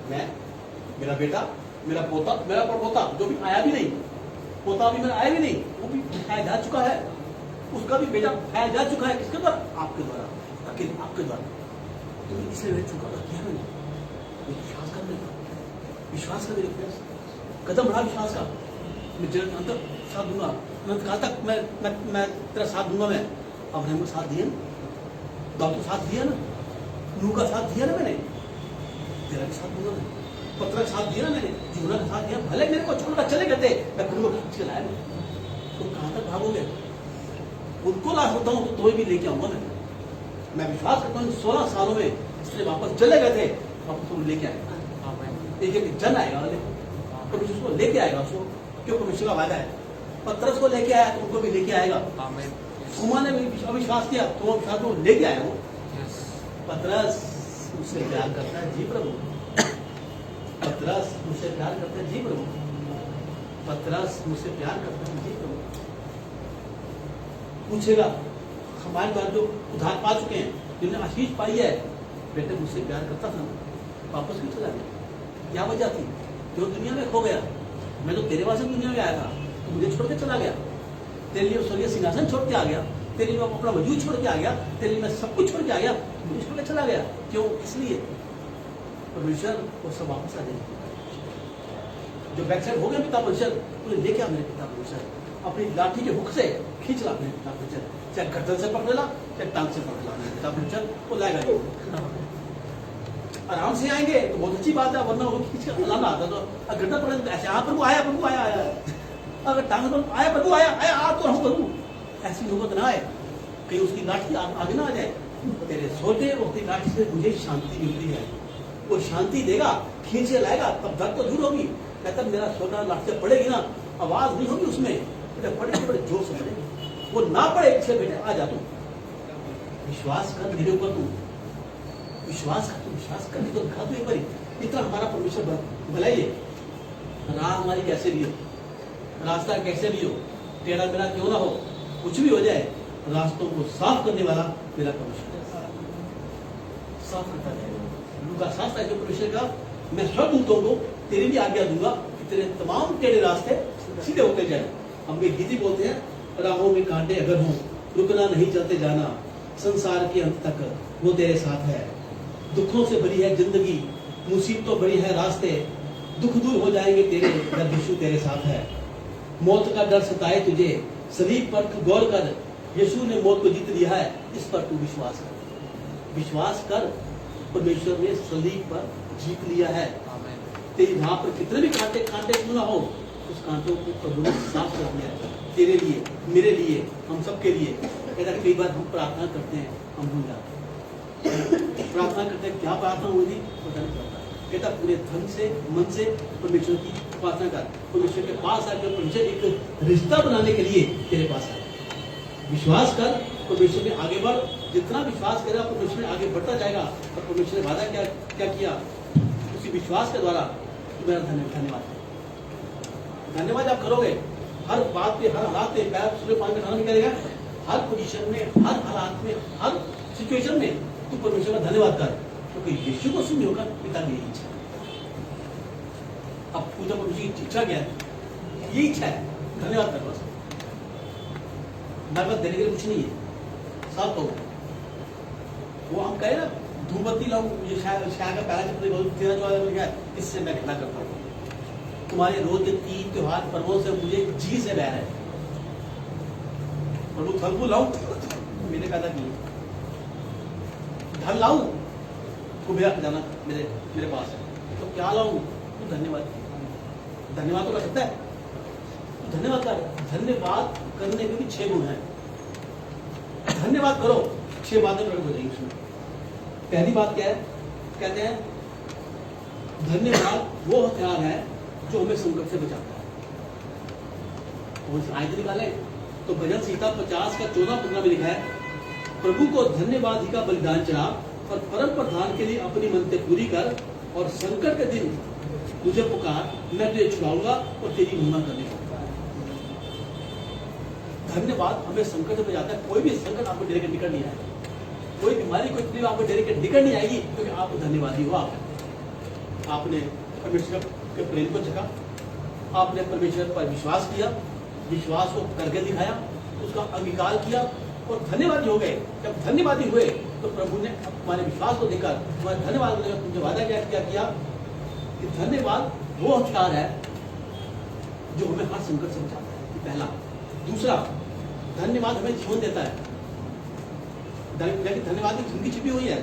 मैं, मेरा बेटा, मेरा पोता, मेरा परपोता जो भी आया भी नहीं, पोता भी मेरा आया भी नहीं, वो भी बिठाया जा चुका है। उसका भी बेटा बिठाया जा चुका है। किसके द्वारा? आपके द्वारा, अकेले आपके द्वारा। तो इसलिए मैं चुका किया मैंने, विश्वास कर मेरे, विश्वास कर मेरे प्यार, कदम बढ़ा विश्वास का। मैं जन्म अंतर साथ दूंगा, अनंत काल तक मैं तेरा साथ दूंगा। मैं अब्राहम को साथ दिया ना, दाऊद को साथ दिया ना, नूह का साथ दिया ना मैंने, तेरा भी साथ दूंगा मैं। पत्र का साथ दिया ना मैंने, यूहन्ना का साथ दिया। भले मेरे को छोड़कर चले गए थे, मैं खुद को खींच के लाया। तुम कहां तक भागोगे? उनको ला सकता हूं तो तुम्हें भी लेके आऊंगा मैं विश्वास करता हूँ 16 सालों में इसलिए वापस चले गए थे, वापस तुम लेके आएगा। एक एक जन आएगा, परमेश्वर उसको लेके आएगा उसको, क्यों? परमेश्वर का वादा है। पतरस को लेके आया तो उनको भी लेके आएगा। थोमा ने भी अविश्वास किया, तो अविश्वास को लेके आया वो। पतरस मुझसे प्यार करता है, जी प्रभु। पतरस मुझसे प्यार करता है, जी प्रभु। पतरस मुझसे प्यार करता है, जी प्रभु। पूछेगा हमारे द्वारा जो उधार पा चुके हैं, जिन्होंने आशीष पाई है, बेटे मुझसे प्यार करता था, वापस क्यों चला गया? क्या वजह थी? जो दुनिया में खो गया। मैं तो तेरे वास्ते दुनिया में आया था, तो मुझे छोड़ के चला गया। तेरे लिए स्वर्गीय सिंहासन छोड़ के आ गया, तेरे लिए अपना वजूद छोड़ के आ गया, तेरे लिए मैं सब कुछ छोड़ के आ गया, मुझे छोड़ के चला गया। क्यों? इसलिए परमेश्वर वो सब वापस आ जाएंगे। जो बैकसाइड हो गया पिता परमेश्वर, उन्हें लेके आ मेरे पिता परमेश्वर, अपनी लाठी के हुक से खींच ला अपने पिता परमेश्वर, चाहे गर्दन से पकड़ ला, चाहे टांग से पकड़ ला, पिता परमेश्वर वो लाएगा। आराम से आएंगे तो बहुत अच्छी बात है, वरना वो खींच कर लाना आता तो गर्दन पकड़ ऐसे, हाँ प्रभु आया, प्रभु आया, आया। अगर टांग पर आया, प्रभु आया, आया, आ तो हम प्रभु, ऐसी नौबत ना आए, कहीं उसकी लाठी आगे ना आ जाए। तेरे सोते वक्त लाठी से मुझे शांति मिलती है, वो शांति देगा, खींच के लाएगा, तब दर्द तो दूर होगी। कहता मेरा सोना लाठी से पड़ेगी ना, आवाज नहीं होगी उसमें, बेटा पड़ेगी, बड़े जोर से पड़ेगी। वो ना पड़े इसलिए बेटे आ जा, तू विश्वास कर मेरे ऊपर, तू विश्वास कर, तू विश्वास करने तो दिखा तू एक बार। इतना हमारा परमेश्वर भलाई है। राह हमारी कैसे भी हो, रास्ता कैसे भी हो, टेढ़ा मेढ़ा क्यों ना हो, कुछ भी हो जाए, रास्तों को साफ करने वाला मेरा परमेश्वर साफ करता है। लूका 7 जो परमेश्वर का, मैं स्वर्गदूतों को तेरी भी आज्ञा दूंगा कि तेरे तमाम टेढ़े रास्ते सीधे होते जाए। हम भी हिंदी बोलते हैं, राहों में कांटे अगर हों, रुकना नहीं, चलते जाना, संसार के अंत तक वो तेरे साथ है। दुखों से भरी है जिंदगी, मुसीबतों भरी है रास्ते, दुख दूर हो जाएंगे तेरे जब यीशु तेरे साथ है। मौत का डर सताए तुझे, सलीब पर तू गौर कर, यीशु ने मौत को जीत लिया है, इस पर तू विश्वास कर। विश्वास कर, परमेश्वर ने सलीब पर जीत लिया है। तेरी वहां पर कितने भी कांटे क्यों ना हो, उस कांटों को प्रभु ने साफ कर दिया है, तेरे लिए, मेरे लिए, हम सबके लिए। कहता कई बार हम प्रार्थना करते हैं, हम भूल जाते हैं। प्रार्थना करते हैं, क्या प्रार्थना हुई थी पता नहीं चलता। कहता पूरे धन से, मन से परमेश्वर की प्रार्थना कर, परमेश्वर के पास आकर परमेश्वर एक रिश्ता बनाने के लिए तेरे पास आए। विश्वास कर, परमेश्वर में आगे बढ़। जितना विश्वास करेगा परमेश्वर में आगे बढ़ता जाएगा। और परमेश्वर ने वादा क्या किया, उसी विश्वास के द्वारा मेरा धन्यवाद धन्यवाद आप करोगे। हर बात पे, हर हालात पे पैर सूर्य पानी में खाना निकलेगा। हर पोजीशन में, हर हालात में, हर सिचुएशन में तू परमेश्वर का धन्यवाद कर, क्योंकि यीशु को सुन होकर पिता की यही इच्छा। अब पूजा परमेश्वर की इच्छा क्या है? यही इच्छा है, धन्यवाद कर बस। मेरे पास देने के लिए कुछ नहीं है, सब तो वो हम कहे ना धूपबत्ती लाऊं, ये शायद का पहला चैप्टर 13-14 में लिखा है, इससे मैं घृणा करता हूँ। तुम्हारे रोज के तीज त्योहार पर्वों से मुझे जी से बैर है। प्रभु फल फूल लाऊं, मैंने कहा था कि धन लाऊं, कुबेरा खजाना मेरे पास है, तो क्या लाऊं? तो धन्यवाद तो कर सकता है, तो धन्यवाद कर। धन्यवाद करने के भी 6 गुण हैं। धन्यवाद करो, 6 बातें प्रकट हो जाएंगी उसमें। पहली बात क्या है? कहते हैं धन्यवाद वो हथियार है जो हमें संकट से बचाता है। और आयत निकाले तो भजन संहिता 50 का 14-15 में लिखा है, प्रभु को धन्यवाद ही का बलिदान चढ़ा और परम प्रधान के लिए अपनी मन्नतें पूरी कर, और संकट के दिन मुझे पुकार, मैं तुझे छुड़ाऊंगा और तेरी महिमा करने को। धन्यवाद हमें संकट से बचाता है। कोई भी संकट आपको डायरेक्ट निकट नहीं आएगा, कोई बीमारी, कोई तकलीफ आपको डायरेक्ट निकट नहीं आएगी, क्योंकि आप धन्यवादी हो। आपने परमेश्वर के प्रेम को चखा, आपने परमेश्वर पर विश्वास किया, विश्वास को करके दिखाया, उसका अंगीकार किया और धन्यवादी हो गए। जब धन्यवादी हुए तो प्रभु ने हमारे विश्वास को देखकर हमारे धन्यवाद को तुमसे वादा क्या किया कि धन्यवाद वो हथियार है जो हमें हर संकट से बचाता है। पहला। दूसरा, धन्यवाद हमें जीवन देता है। धन्यवाद की जिंदगी छिपी हुई है।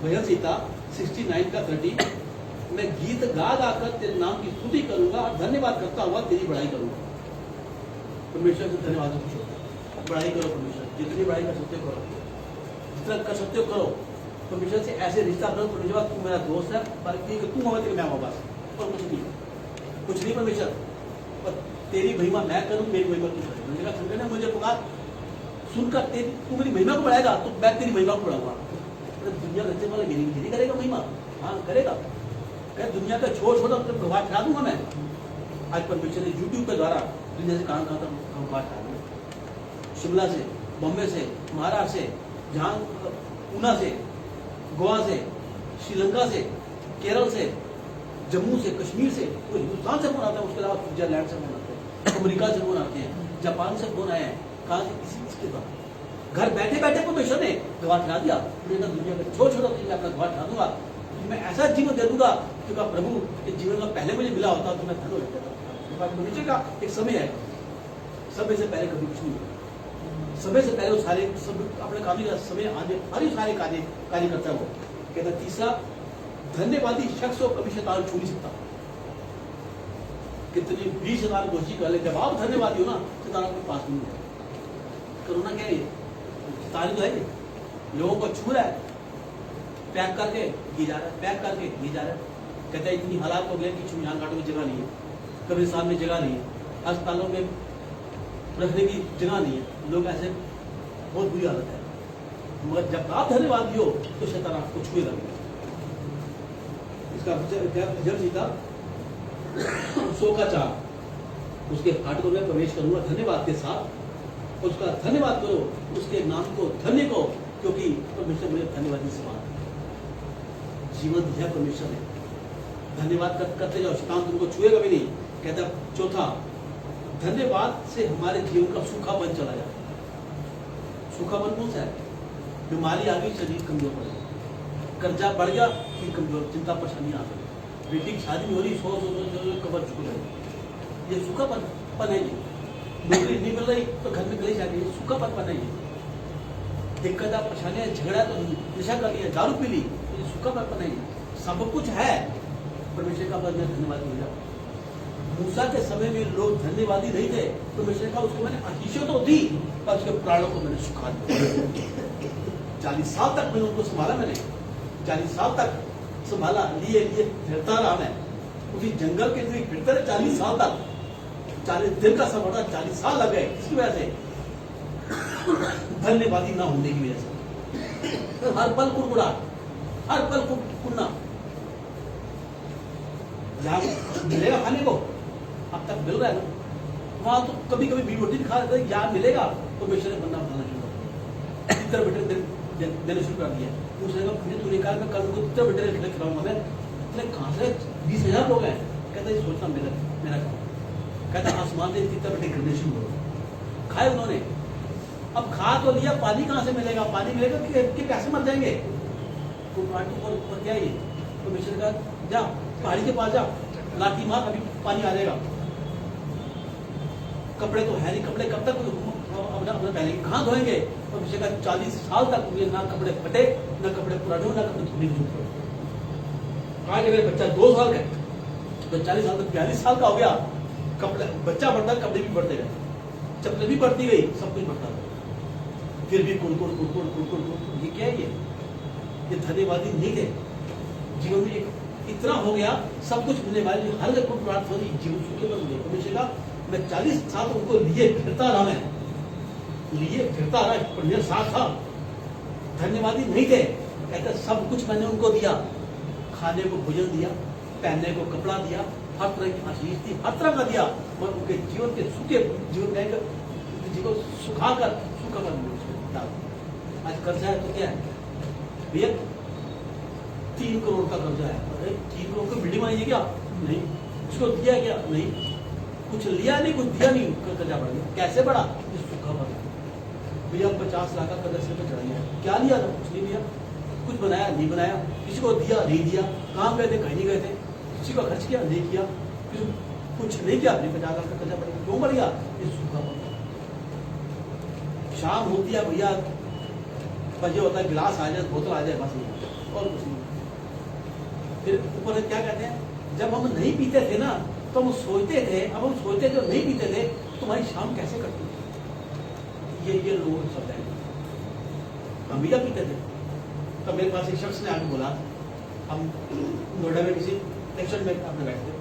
भजन संहिता 69 का 30, मैं गीत गा कर तेरे नाम की स्तुति करूंगा और धन्यवाद करता हुआ तेरी बड़ाई करूंगा। परमेश्वर से धन्यवाद पूछो, बड़ाई करो परमेश्वर, जितनी बड़ाई कर सकते हो करो, जितना कर सकते हो करो। परमेश्वर से ऐसे रिश्ता करो, परमेश्वर तू मेरा दोस्त है, पर तू हमें तेरे मैं हूँ बस, और कुछ नहीं परमेश्वर, पर तेरी महिमा मैं करूँ, मेरी महिमा तू कर। मैंने कहा संकट ने मुझे पुकार सुनकर तू मेरी महिमा को बढ़ाएगा तो मैं तेरी महिमा को बढ़ाऊंगा। दुनिया रचने वाले मेरी करेगा महिमा, हाँ करेगा। क्या दुनिया का छोटा प्रभाव ठहरा दूंगा मैं। आज परमेश्वर ने यूट्यूब के द्वारा दुनिया से कहाँ तक प्रभाव ठहरा दूंगा। शिमला से, बॉम्बे से, महाराष्ट्र से, जहाँ ऊना से, गोवा से, श्रीलंका से, केरल से, जम्मू से, कश्मीर से, वो हिंदुस्तान से फोन आता है। उसके अलावा स्विट्जरलैंड से फोन आते हैं, अमेरिका से फोन आते हैं, जापान से फोन आए हैं। कहाँ से? किसी चीज के द्वारा घर बैठे बैठे परमेश्वर ने गवाह ठहरा दिया। दुनिया का छोटा चीज अपना गवाह ठहरा दूंगा, मैं ऐसा जीवन दे दूंगा क्योंकि प्रभु के जीवन का पहले मुझे मिला होता तो मैं धन हो जाता। मनुष्य का एक समय है, समय से पहले कभी कुछ नहीं होता। समय से पहले वो सारे सब अपने काम का समय आने हर सारे कार्य करता है वो। कहता तीसरा, धन्यवादी शख्स को कभी शैतान छू नहीं सकता। कितनी भी शैतान कोशिश कर ले, जब आप धन्यवादी हो ना, शैतान आपके पास नहीं है। कोरोना क्या है? शैतान तो है, लोगों को छू रहा है, पैक करके ये जा रहा है, पैक करके ये जा रहा है। कहता है इतनी हालात हो गए कि चुनियान घाटों में जगह नहीं है, कब्रिस्तान में जगह नहीं है, अस्पतालों में रखने की जगह नहीं है। लोग ऐसे बहुत बुरी हालत है। मगर जब आप धन्यवादी हो तो शैतान आपको छुएगा नहीं। इसका जब जीता 100 का 4 उसके फाटकों में प्रवेश करूंगा धन्यवाद के साथ। उसका धन्यवाद करो, उसके नाम को धन्य को, क्योंकि परमेश्वर मुझे धन्यवादी समान जीवन दिया परमेश्वर ने। धन्यवाद करते जाओ, शैतान तुमको छुएगा भी नहीं। कहता चौथा, धन्यवाद से हमारे जीवन का सूखापन चला जाए। सूखापन कौन सा है? बीमारी आ गई, शरीर कमजोर पड़ गया, कर्जा बढ़ गया, फिर कमजोर, चिंता परेशानी आ गई, बेटी की शादी नहीं हो रही, 100 कबर चुक गई। ये सूखापन है। ये नौकरी नहीं मिल रही तो घर में कलेश आ गई, सूखापन है। ये दिक्कत परेशानियां, झगड़ा तो नशा कर लिया, दारू पी ली, तो ये सूखापन है। सब कुछ है परमेश्वर का, बस मैं धन्यवादी हो जाऊं। मूसा के समय में लोग धन्यवादी नहीं थे। परमेश्वर का उसको मैंने आशीषें तो दी, पर उसके प्राणों को मैंने सुखा दिया। 40 साल तक मैंने उनको संभाला, मैंने 40 साल तक संभाला, लिए फिरता रहा मैं उसी जंगल के लिए फिरते रहे 40 साल तक। 40 दिन का सफर था, 40 साल लग गए। किसकी वजह से? धन्यवादी ना होने की वजह से। हर पल कुड़कुड़ा, हर पल कुड़ना, जहाँ मिलेगा खाने को, अब तक मिल रहा है ना, वहाँ तो कभी कभी भी रोटी खा रहे थे, यहाँ मिलेगा तो बेशर ने बनना बनाना शुरू कर दिया, इतना बेटे देने शुरू कर दिया। उसने कहा फिर तूने कहा मैं कल को इतना बेटे खिलाऊंगा मैं, इतने कहाँ से 20,000 लोग हैं। कहता ये सोचना मेरा काम। कहता आसमान से इतना बेटे गिरने शुरू हो। खाए उन्होंने, अब खा तो लिया, पानी कहाँ से मिलेगा, पानी मिलेगा कि कैसे मर जाएंगे। तो और क्या ये, तो बेशर ने कहा जा पहाड़ी के पास जा, लाठी मार, अभी पानी आ जाएगा। कपड़े तो है नहीं, कपड़े कब तक अपना पहले कहाँ धोएंगे। और पिछले का 40 साल तक मुझे ना कपड़े फटे, ना कपड़े पुराने हो, ना कपड़े धोने की जरूरत पड़े। आज अगर बच्चा 2 साल का तो 40 साल तक 42 साल का हो गया, कपड़े बच्चा बढ़ता, कपड़े भी बढ़ते गए, चप्पल भी बढ़ती गई, सब कुछ बढ़ता गया। फिर भी कुड़कुड़ कुड़कुड़ कुड़कुड़ कुड़कुड़, ये क्या है ये धन्यवादी नहीं थे। जीवन में एक इतना हो गया, सब कुछ मिलने वाले हर एक को प्राप्त हो रही, जीवन सुखी पर मुझे हमेशा का मैं 40 साल उनको लिए फिरता रहा, मैं लिए फिरता रहा, पर मेरे साथ था, धन्यवादी नहीं थे। कहते सब कुछ मैंने उनको दिया, खाने को भोजन दिया, पहनने को कपड़ा दिया, हर तरह की आशीष दी, हर तरह का दिया, और उनके जीवन के सूखे जीवन में जीवन सुखाकर आज कर्जा है तो क्या है भैया, 3 करोड़ का कर्जा है। अरे 3 करोड़ की बिल्डिंग बनाइए क्या? नहीं। उसको दिया क्या? नहीं। कुछ लिया नहीं, कुछ दिया नहीं, कर्जा बढ़ गया। कैसे बढ़ा? ये सूखा बढ़ गया। भैया 50 लाख का कर्जा सिर पे चढ़ा लिया, क्या लिया था? कुछ नहीं लिया। कुछ बनाया नहीं बनाया, किसी को दिया नहीं दिया, कहाँ गए थे कहीं नहीं गए थे, किसी को खर्च किया नहीं किया, कुछ नहीं किया, 50 लाख का कर्जा बढ़ गया। क्यों बढ़ गया? ये सूखा बढ़ गया। शाम होती है भैया, बजे होता है, गिलास आ जाए, बोतल आ जाए, बस नहीं और कुछ नहीं। फिर ऊपर क्या कहते हैं, जब हम नहीं पीते थे ना तो हम सोचते थे, अब हम सोचते थे नहीं पीते थे तो तुम्हारी शाम कैसे कटती थी। ये लोगों को शब्द है। हम भैया पीते थे, तो मेरे पास एक शख्स ने आके बोला, हम नोएडा में किसी लेक्चर में अपने बैठे थे,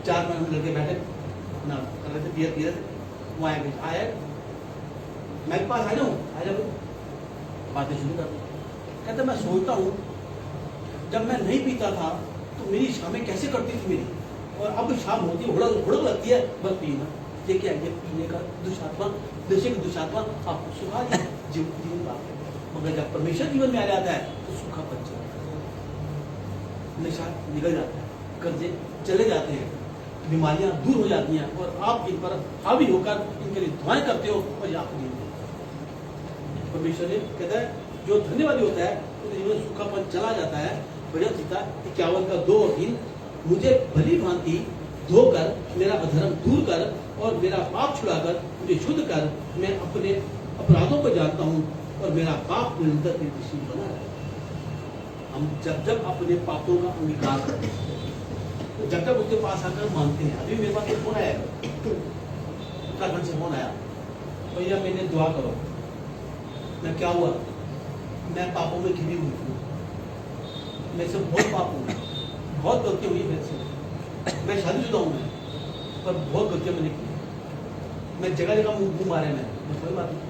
4 महीने लड़के बैठे ना कर रहे थे, बियर पी रहे थे। वो आया मेरे पास, आ जाओ बातें शुरू कर। कहते मैं सोचता हूँ जब मैं नहीं पीता था तो मेरी शामें कैसे करती थी मेरी, और अब शाम होती है हुड़क लगती है, बस पीना। ये क्या है? ये पीने का दुष्टात्मा, नशे की दुष्टात्मा आपको सुखा दिया जीवन बात। मगर जब परमेश्वर जीवन में आ जाता है तो सूखा पन चला जाता है, नशा निकल जाता है, कर्जे चले जाते हैं, बीमारियां दूर हो जाती हैं, और आप इन पर हावी होकर इनके लिए दुआएं करते हो और ये आपको नहीं। परमेश्वर ने कहता है जो धन्यवादी होता है उसके जीवन में सूखापन चला जाता है। भजन सीता 51 का 2 और 3, मुझे भली भांति धोकर मेरा अधर्म दूर कर और मेरा पाप छुड़ाकर मुझे शुद्ध कर, मैं अपने अपराधों को जानता हूँ और मेरा पाप निरंतर निर्दोषी बना रहे। हम जब अपने पापों का अंगीकार करते हैं, जब उसके पास आकर मानते हैं। अभी मेरे पास एक फोन आया, उत्तराखंड से फोन आया, भैया मैंने दुआ करो। मैं क्या हुआ? मैं पापों में घिरी हुई हूँ, मेरे से बहुत पाप हुए, बहुत गलती हुई मेरे से। मैं शादीशुदा हूँ मैं, पर बहुत गलतियाँ मैंने की। मैं जगह जगह मुंह मारे मैं कोई बात नहीं।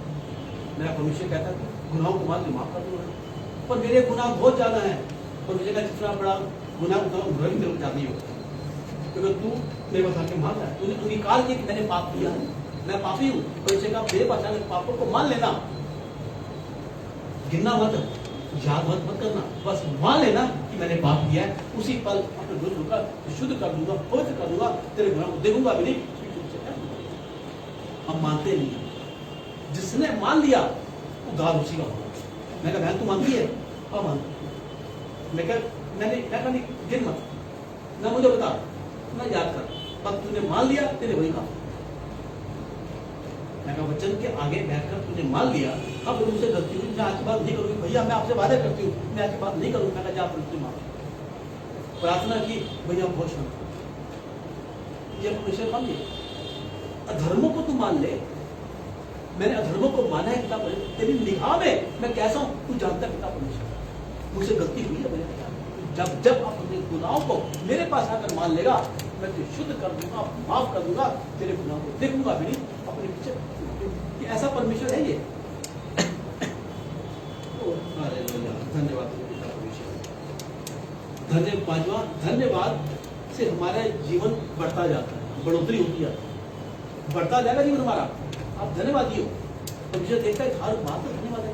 मेरा परमेश्वर कहता है गुनाहों को माफ कर दूंगा, पर मेरे गुनाह बहुत ज्यादा हैं। परमेश्वर का जितना बड़ा गुनाह उतना बुरा भी मेरे ज्यादा ही होता है, क्योंकि तू मेरे पास आके मांग रहा है, तूने अंगीकार किया कि मैंने पाप किया है, मैं पापी हूँ। परमेश्वर का मेरे पास आके पापों को मान लेना, गिनना मत, याद मत करना, बस मान लेना कि मैंने पाप किया है। उसी पल अपने दोषों का शुद्ध कर दूंगा, पवित्र कर दूंगा, तेरे गुनाह को देखूंगा भी नहीं। हम मानते नहीं है, जिसने मान लिया उद्धार उसी का होगा। मैं कहा बहन तू मानती है? हाँ मानती। मैं कहा गिन मत ना, मुझे बता ना, याद कर, बस तूने मान लिया, तेरे वही काम। मैं कहा वचन के आगे बैठकर तूने मान लिया, अब मुझसे गलती हुई, मैं आज की बात नहीं करूंगी भैया, मैं आपसे वादा करती हूँ मैं आज की बात नहीं करूंगी। मैं कहा जा तुझसे माफ। प्रार्थना की भैया बहुत शांत, ये परमेश्वर मान लिया। अधर्मों को तू मान ले, मैंने अधर्मों को माना है पिता परमेश्वर, तेरी निगाह में मैं कैसा हूँ तू जानता है पिता परमेश्वर, मुझसे गलती हुई है भैया। जब आप अपने गुनाहों को मेरे पास आकर मान लेगा, मैं तुझे शुद्ध कर दूंगा, माफ कर दूंगा, तेरे गुनाहों को देखूंगा भी नहीं अपने पीछे। ऐसा परमेश्वर है ये। धन्यवाद। 5वां धन्यवाद से हमारा जीवन बढ़ता जाता है, बढ़ोतरी होती जाती है, बढ़ता जाएगा जीवन हमारा। आप धन्यवादी हो। परमेश्वर देखता है हर बात पर धन्यवाद है,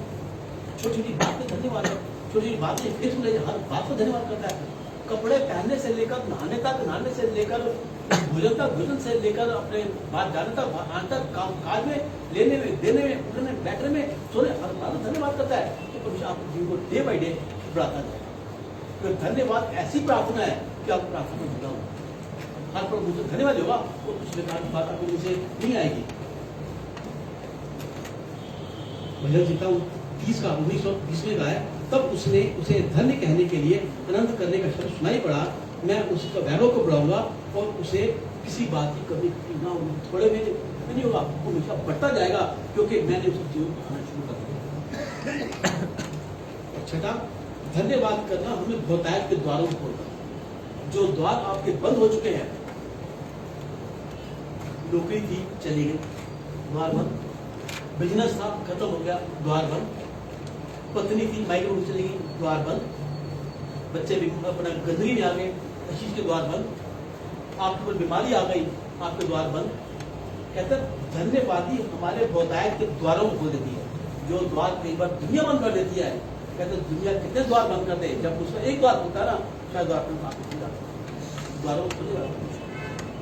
छोटी छोटी बात पर धन्यवाद है, छोटी छोटी बात में फिक्स ले हर बात पर धन्यवाद करता है। कपड़े पहनने से लेकर नहाने तक, नहाने से लेकर भोजन तक, भोजन से लेकर अपने बात जाने तक, आने तक, काम काज में, लेने में, देने में, उठने बैठने में, सोने, हर बात पर धन्यवाद करता है। तो परमेश्वर आपके जीवन को डे बाई डे बढ़ाता जाएगा। तो धन्यवाद ऐसी प्रार्थना है कि आप प्रार्थना में जुड़ा हो। हर पर मुझे धन्यवाद होगा तो पिछले बात आपको मुझे नहीं आएगी। भजन जीता 30 का 1920 का है। तब उसने उसे धन्य कहने के लिए आनंद करने का शब्द सुनाई पड़ा। मैं उसका वैभव को बढ़ाऊंगा और उसे किसी बात की कमी ना होगी, थोड़े में नहीं होगा, वो हमेशा बढ़ता जाएगा क्योंकि मैंने उसका जीवन खाना शुरू कर दिया। छठा, धन्यवाद करना हमें बहुतायत के द्वारों को खोलता। जो द्वार आपके बंद हो चुके हैं, नौकरी थी चली गई, द्वार बंद, बिजनेस था खत्म हो गया, द्वार बंद, पत्नी थी माइग्रेन में चली गई, द्वार बंद, बच्चे भी अपना गंदगी में आ गए, कशिश के द्वार बंद, आपके ऊपर बीमारी आ गई, आपके द्वार बंद। कहते धन्यवादी हमारे बहुतायत के द्वारों को खोल देती है। जो द्वार कई बार दुनिया बंद कर देती है, कहते दुनिया कितने द्वार बंद कर दे, जब उसका एक द्वार खुलता ना, शायद द्वार द्वारों को खुलेगा।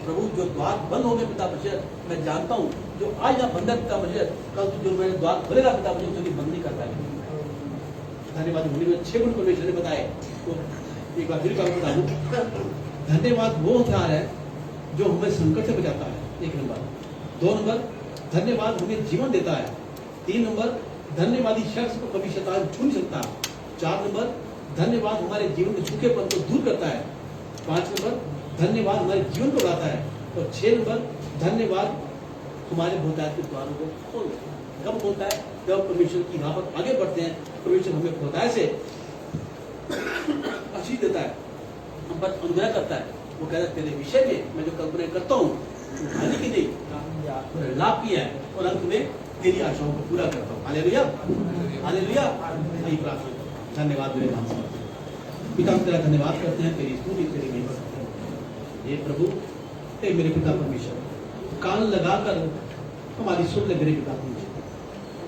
प्रभु जो द्वार बंद हो गए पिता परमेश्वर, मैं जानता हूँ जो आज यहाँ बंद है पिता परमेश्वर, कल जो मैंने द्वार खोलेगा पिता परमेश्वर, जो बंद नहीं कर पाएगा। धन्यवाद होने में 6 गुण परमेश्वर ने बताए। तो एक बार फिर बता दूं, धन्यवाद वो हथियार है जो हमें संकट से बचाता है, 1 नंबर। 2 नंबर, धन्यवाद हमें जीवन देता है। 3 नंबर, धन्यवादी शख्स को कभी शैतान छू नहीं सकता। 4 नंबर, धन्यवाद हमारे जीवन के सूखेपन को दूर करता है। 5 नंबर, धन्यवाद हमारे जीवन को बढ़ाता है। और 6 नंबर, धन्यवाद हमारे बहुतायत के द्वारों को खोल देता है। कब होता है? जब परमेश्वर की राह पर आगे बढ़ते हैं, परमेश्वर हमें बहुतायत से आशीष देता है, हम पर अनुग्रह करता है। वो कहता है तेरे विषय में मैं जो कल्पना करता हूँ हानि की नहीं, लाभ किया है, और अंत में तेरी आशाओं को पूरा करता हूँ। Hallelujah, hallelujah. यही प्रार्थना। धन्यवाद मेरे नाम से पिता, हम तेरा धन्यवाद करते हैं, तेरी स्तुति, तेरी महिमा करते हैं। हे प्रभु, हे मेरे पिता परमेश्वर, कान लगाकर हमारी सुन ले मेरे पिता परमेश्वर,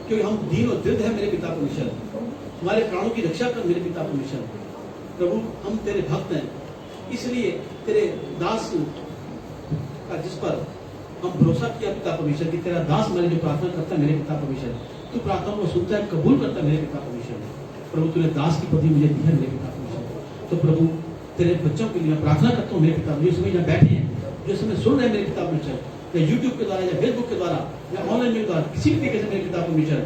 क्योंकि हम दीन और दृढ़ है मेरे पिता परमेश्वर। हमारे प्राणों की रक्षा कर मेरे पिता परमेश्वर। प्रभु, हम तेरे भक्त हैं, इसलिए तेरे दास का जिस पर हम भरोसा किया पिता परमेश्वर, कि तेरा दास हमारी जो प्रार्थना करता है मेरे पिता परमेश्वर, तू प्रार्थना को सुनता है, कबूल करता है मेरे पिता परमेश्वर। प्रभु, तूने दास की पदवी मुझे दी है मेरे पिता परमेश्वर। तो प्रभु, तेरे बच्चों के लिए प्रार्थना करता हूँ मेरे पिता, जो समय यहाँ बैठे हैं, जो समय सुन रहे हैं मेरे पिता परमेश्वर, या यूट्यूब के द्वारा, या फेसबुक के द्वारा, या ऑनलाइन के द्वारा, किसी भी तरीके से मेरे पिता परमेश्वर,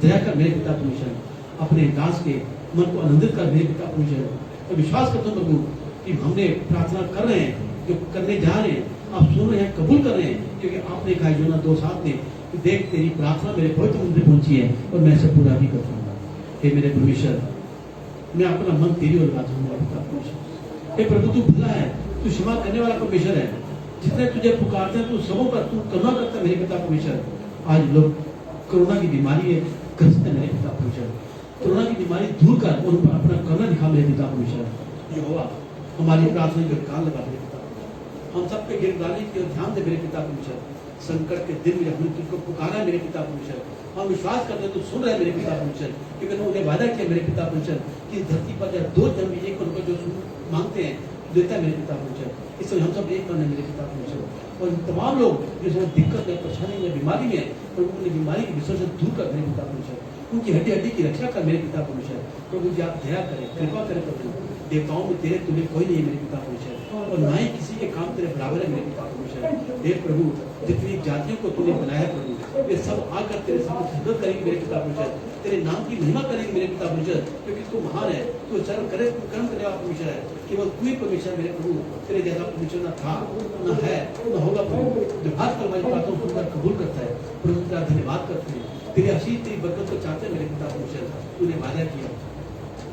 दया कर मेरे पिता परमेश्वर, अपने दास के मन को आनंदित कर मेरे पिता परमेश्वर। तो विश्वास करता हूँ प्रभु कि हमने प्रार्थना कर रहे हैं, जो करने जा रहे हैं, आप सुन रहे हैं, कबूल कर रहे हैं, क्योंकि आपने कहा यूहन्ना 2:7 में कि देख तेरी प्रार्थना मेरे पवित्र मंदिर पहुंची है और मैं इसे पूरा भी कर पाऊंगा। हे मेरे परमेश्वर, मैं अपना मन तेरी ओर लगा दूंगा पिता परमेश्वर। हे प्रभु, तू भला है, तू क्षमा करने वाला परमेश्वर है। जितने तुझे पुकारते हैं तू सबों पर तू करुणा करता है मेरे पिता परमेश्वर। आज लोग कोरोना की बीमारी है ग्रस्त है मेरे पिता परमेश्वर, कोरोना की बीमारी दूर कर और अपना करुणा दिखा मेरे पिता परमेश्वर। यहोवा, हमारी प्रार्थना के कान लगा मेरे पिता, हम सबके गिरदाने की ओर ध्यान दे मेरे पिता परमेश्वर। संकट के दिन में हमने तुझको पुकारा है मेरे पिता परमेश्वर, हम विश्वास करते हैं तू सुन रहे मेरे पिता परमेश्वर, क्योंकि तूने मुझे वादा किया मेरे पिता परमेश्वर कि धरती पर या 2 जन भी एक होकर जो मांगते हैं देता है मेरे पिता परमेश्वर। इसलिए हम सब एक करने मेरे पिता परमेश्वर, और तमाम लोग जो दिक्कत में, परेशानी में, बीमारी में, और उन्हें बीमारी के विषय से दूर कर मेरे पिता परमेश्वर, उनकी हड्डी हड्डी की रक्षा कर मेरे पिता परमेश्वर। प्रभु जी आप दया करें, कृपा करें प्रभु। देवताओं में तेरे तुम्हें कोई नहीं है मेरे पिता परमेश्वर, और ना ही किसी के काम तेरे बराबर है मेरे पिता परमेश्वर। हे प्रभु, जितनी जातियों को तूने बनाया प्रभु, वे सब आकर तेरे सामने खिदमत करेंगे मेरे पिता परमेश्वर, तेरे नाम की महिमा करेंगे मेरे पिता परमेश्वर, क्योंकि तू महान है, तू सर्व करे कर्म करने वाला परमेश्वर है। केवल तू ही परमेश्वर मेरे प्रभु, तेरे जैसा परमेश्वर न था, न है, न होगा प्रभु, जो हर कल हमारी बातों को सुनकर कबूल करता है। प्रभु तेरा धन्यवाद करते हैं, तेरी आशीष तेरी बरकत को चाहते हैं मेरे पिता परमेश्वर। तूने वादा किया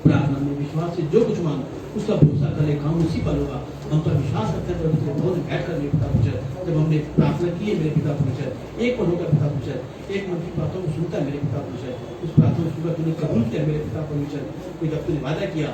प्रार्थना में विश्वास से जो कुछ मांग उसका भरोसा करे, काम उसी पर होगा। हम पर विश्वास करते हैं प्रभु, तेरे भवन में बैठ कर मेरे पिता परमेश्वर, जब हमने प्रार्थना की है मेरे पिता परमेश्वर, एक मन होकर पिता परमेश्वर, एक मन की बातों को सुनता है मेरे पिता परमेश्वर, उस प्रार्थना को सुनकर तूने कबूल किया मेरे पिता परमेश्वर। जब तूने वादा किया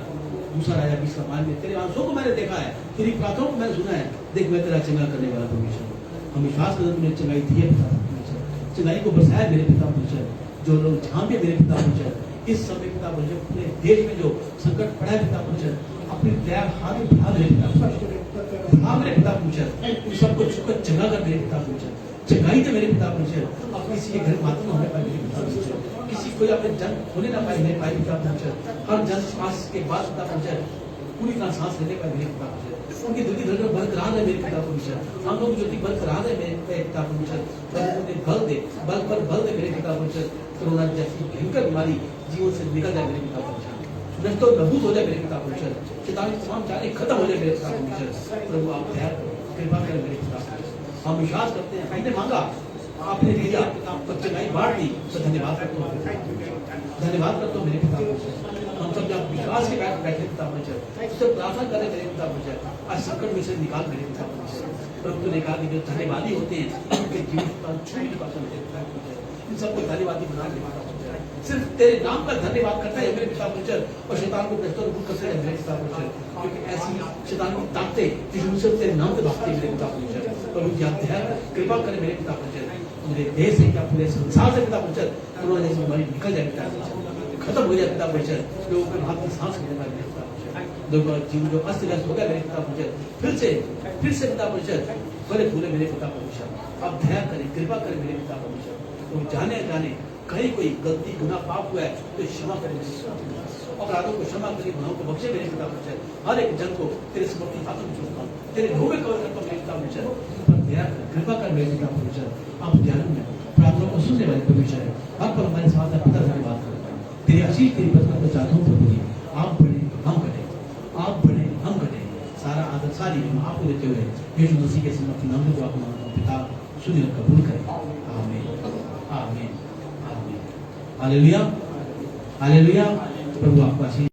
दूसरा राजा 20 का 5 में तेरे आंसुओं को मैंने देखा है, तेरी प्रार्थनाओं को मैंने सुना है। देख मैं तेरा चंगा करने वाला परमेश्वर हूँ। हम विश्वास करते तुमने चंगाई दी है पिता परमेश्वर, चंगाई को बरसाया मेरे पिता परमेश्वर। जो लोग जहाँ भी मेरे पिता परमेश्वर इस समय पिता परमेश्वर पूरे देश में जो संकट पड़ा है पिता परमेश्वर, अपनी दया हाथ में बढ़ा मेरे पिता परमेश्वर, बढ़ा मेरे पिता परमेश्वर, उन सबको छूकर चंगा कर मेरे पिता परमेश्वर, चंगाई दे मेरे पिता परमेश्वर। अब किसी के घर मातम होने पाए मेरे पिता परमेश्वर, किसी कोई अपने जन होने ना पाए मेरे पाए पिता परमेश्वर। हर जन श्वास के बाद पिता परमेश्वर पूरी तरह सांस लेने पाए मेरे पिता परमेश्वर, उनकी दिल की धड़कन बरकरार है मेरे पिता परमेश्वर, आंखों की ज्योति बरकरार है मेरे पिता परमेश्वर। उन्हें बल दे, बल पर बल दे मेरे पिता परमेश्वर। कोरोना जैसी भयंकर बीमारी जीवन से निकल जाए मेरे पिता परमेश्वर, नष्ट और नबूद हो जाए मेरे पिता परमेश्वर, शैतान की तमाम चालें खत्म हो जाए मेरे पिता परमेश्वर। प्रभु आप दया करो, कृपा करें मेरे पिता परमेश्वर। हम विश्वास करते हैं, हमने मांगा आपने दिया, तो चंगाई बांट दी, तो धन्यवाद करता हूँ, धन्यवाद करता हूँ मेरे पिता परमेश्वर। हम सब जब विश्वास के बैठे पिता परमेश्वर, उससे प्रार्थना करें मेरे पिता परमेश्वर, आज संकट में से निकाल मेरे पिता परमेश्वर। प्रभु ने कहा कि जो धन्यवादी होते हैं उनके जीवन का छूट पाता मेरे पिता परमेश्वर, इन सबको धन्यवादी बना मेरे पिता परमेश्वर। सिर्फ तेरे नाम का धन्यवाद करता है मेरे पिता परमेश्वर, और शैतान को भ्रष्ट और दूर करते हैं मेरे पिता परमेश्वर, क्योंकि ऐसी शैतान की ताकतें यीशु से तेरे नाम से भागते हैं मेरे पिता परमेश्वर। प्रभु की आप दया कृपा करें मेरे पिता परमेश्वर, मेरे देश से क्या पूरे संसार से पिता परमेश्वर कोरोना जैसी बीमारी निकल जाए पिता परमेश्वर, खत्म हो जाए पिता परमेश्वर, लोगों के हाथ में सांस लेने वाले मेरे पिता परमेश्वर, लोगों का जीवन जो अस्त व्यस्त हो गया मेरे पिता परमेश्वर, फिर से पिता परमेश्वर फले फूले मेरे पिता परमेश्वर। अब दया करें, कृपा करें मेरे पिता परमेश्वर। तो जाने जाने कहीं कोई गलती गुनाह पाप हुआ है तो क्षमा करें, अपराधों को क्षमा करें, गुनाहों को बख्शे मेरे पिता परमेश्वर। हर एक जन को तेरे समर्थी हाथों में जोड़ता हूँ, तेरे धोबे कवर करता हूँ मेरे पिता परमेश्वर। पर दया कर, कृपा कर मेरे पिता परमेश्वर। आप ध्यान में प्रार्थना को सुनने वाले परमेश्वर है, हर पर हमारे साथ पिता धन्यवाद करता हूँ। तेरी आशीष तेरी बरकत को चाहता हूँ प्रभु जी, आप बढ़े हम घटे, आप बढ़े हम घटे, सारा आदर सारी आपको देते हुए यीशु मसीह के समर्थी नाम में दुआ मांगता हूँ पिता, सुनिए कबूल करें। आमीन आमीन आमीन। Hallelujah hallelujah. प्रभु आपको आशीष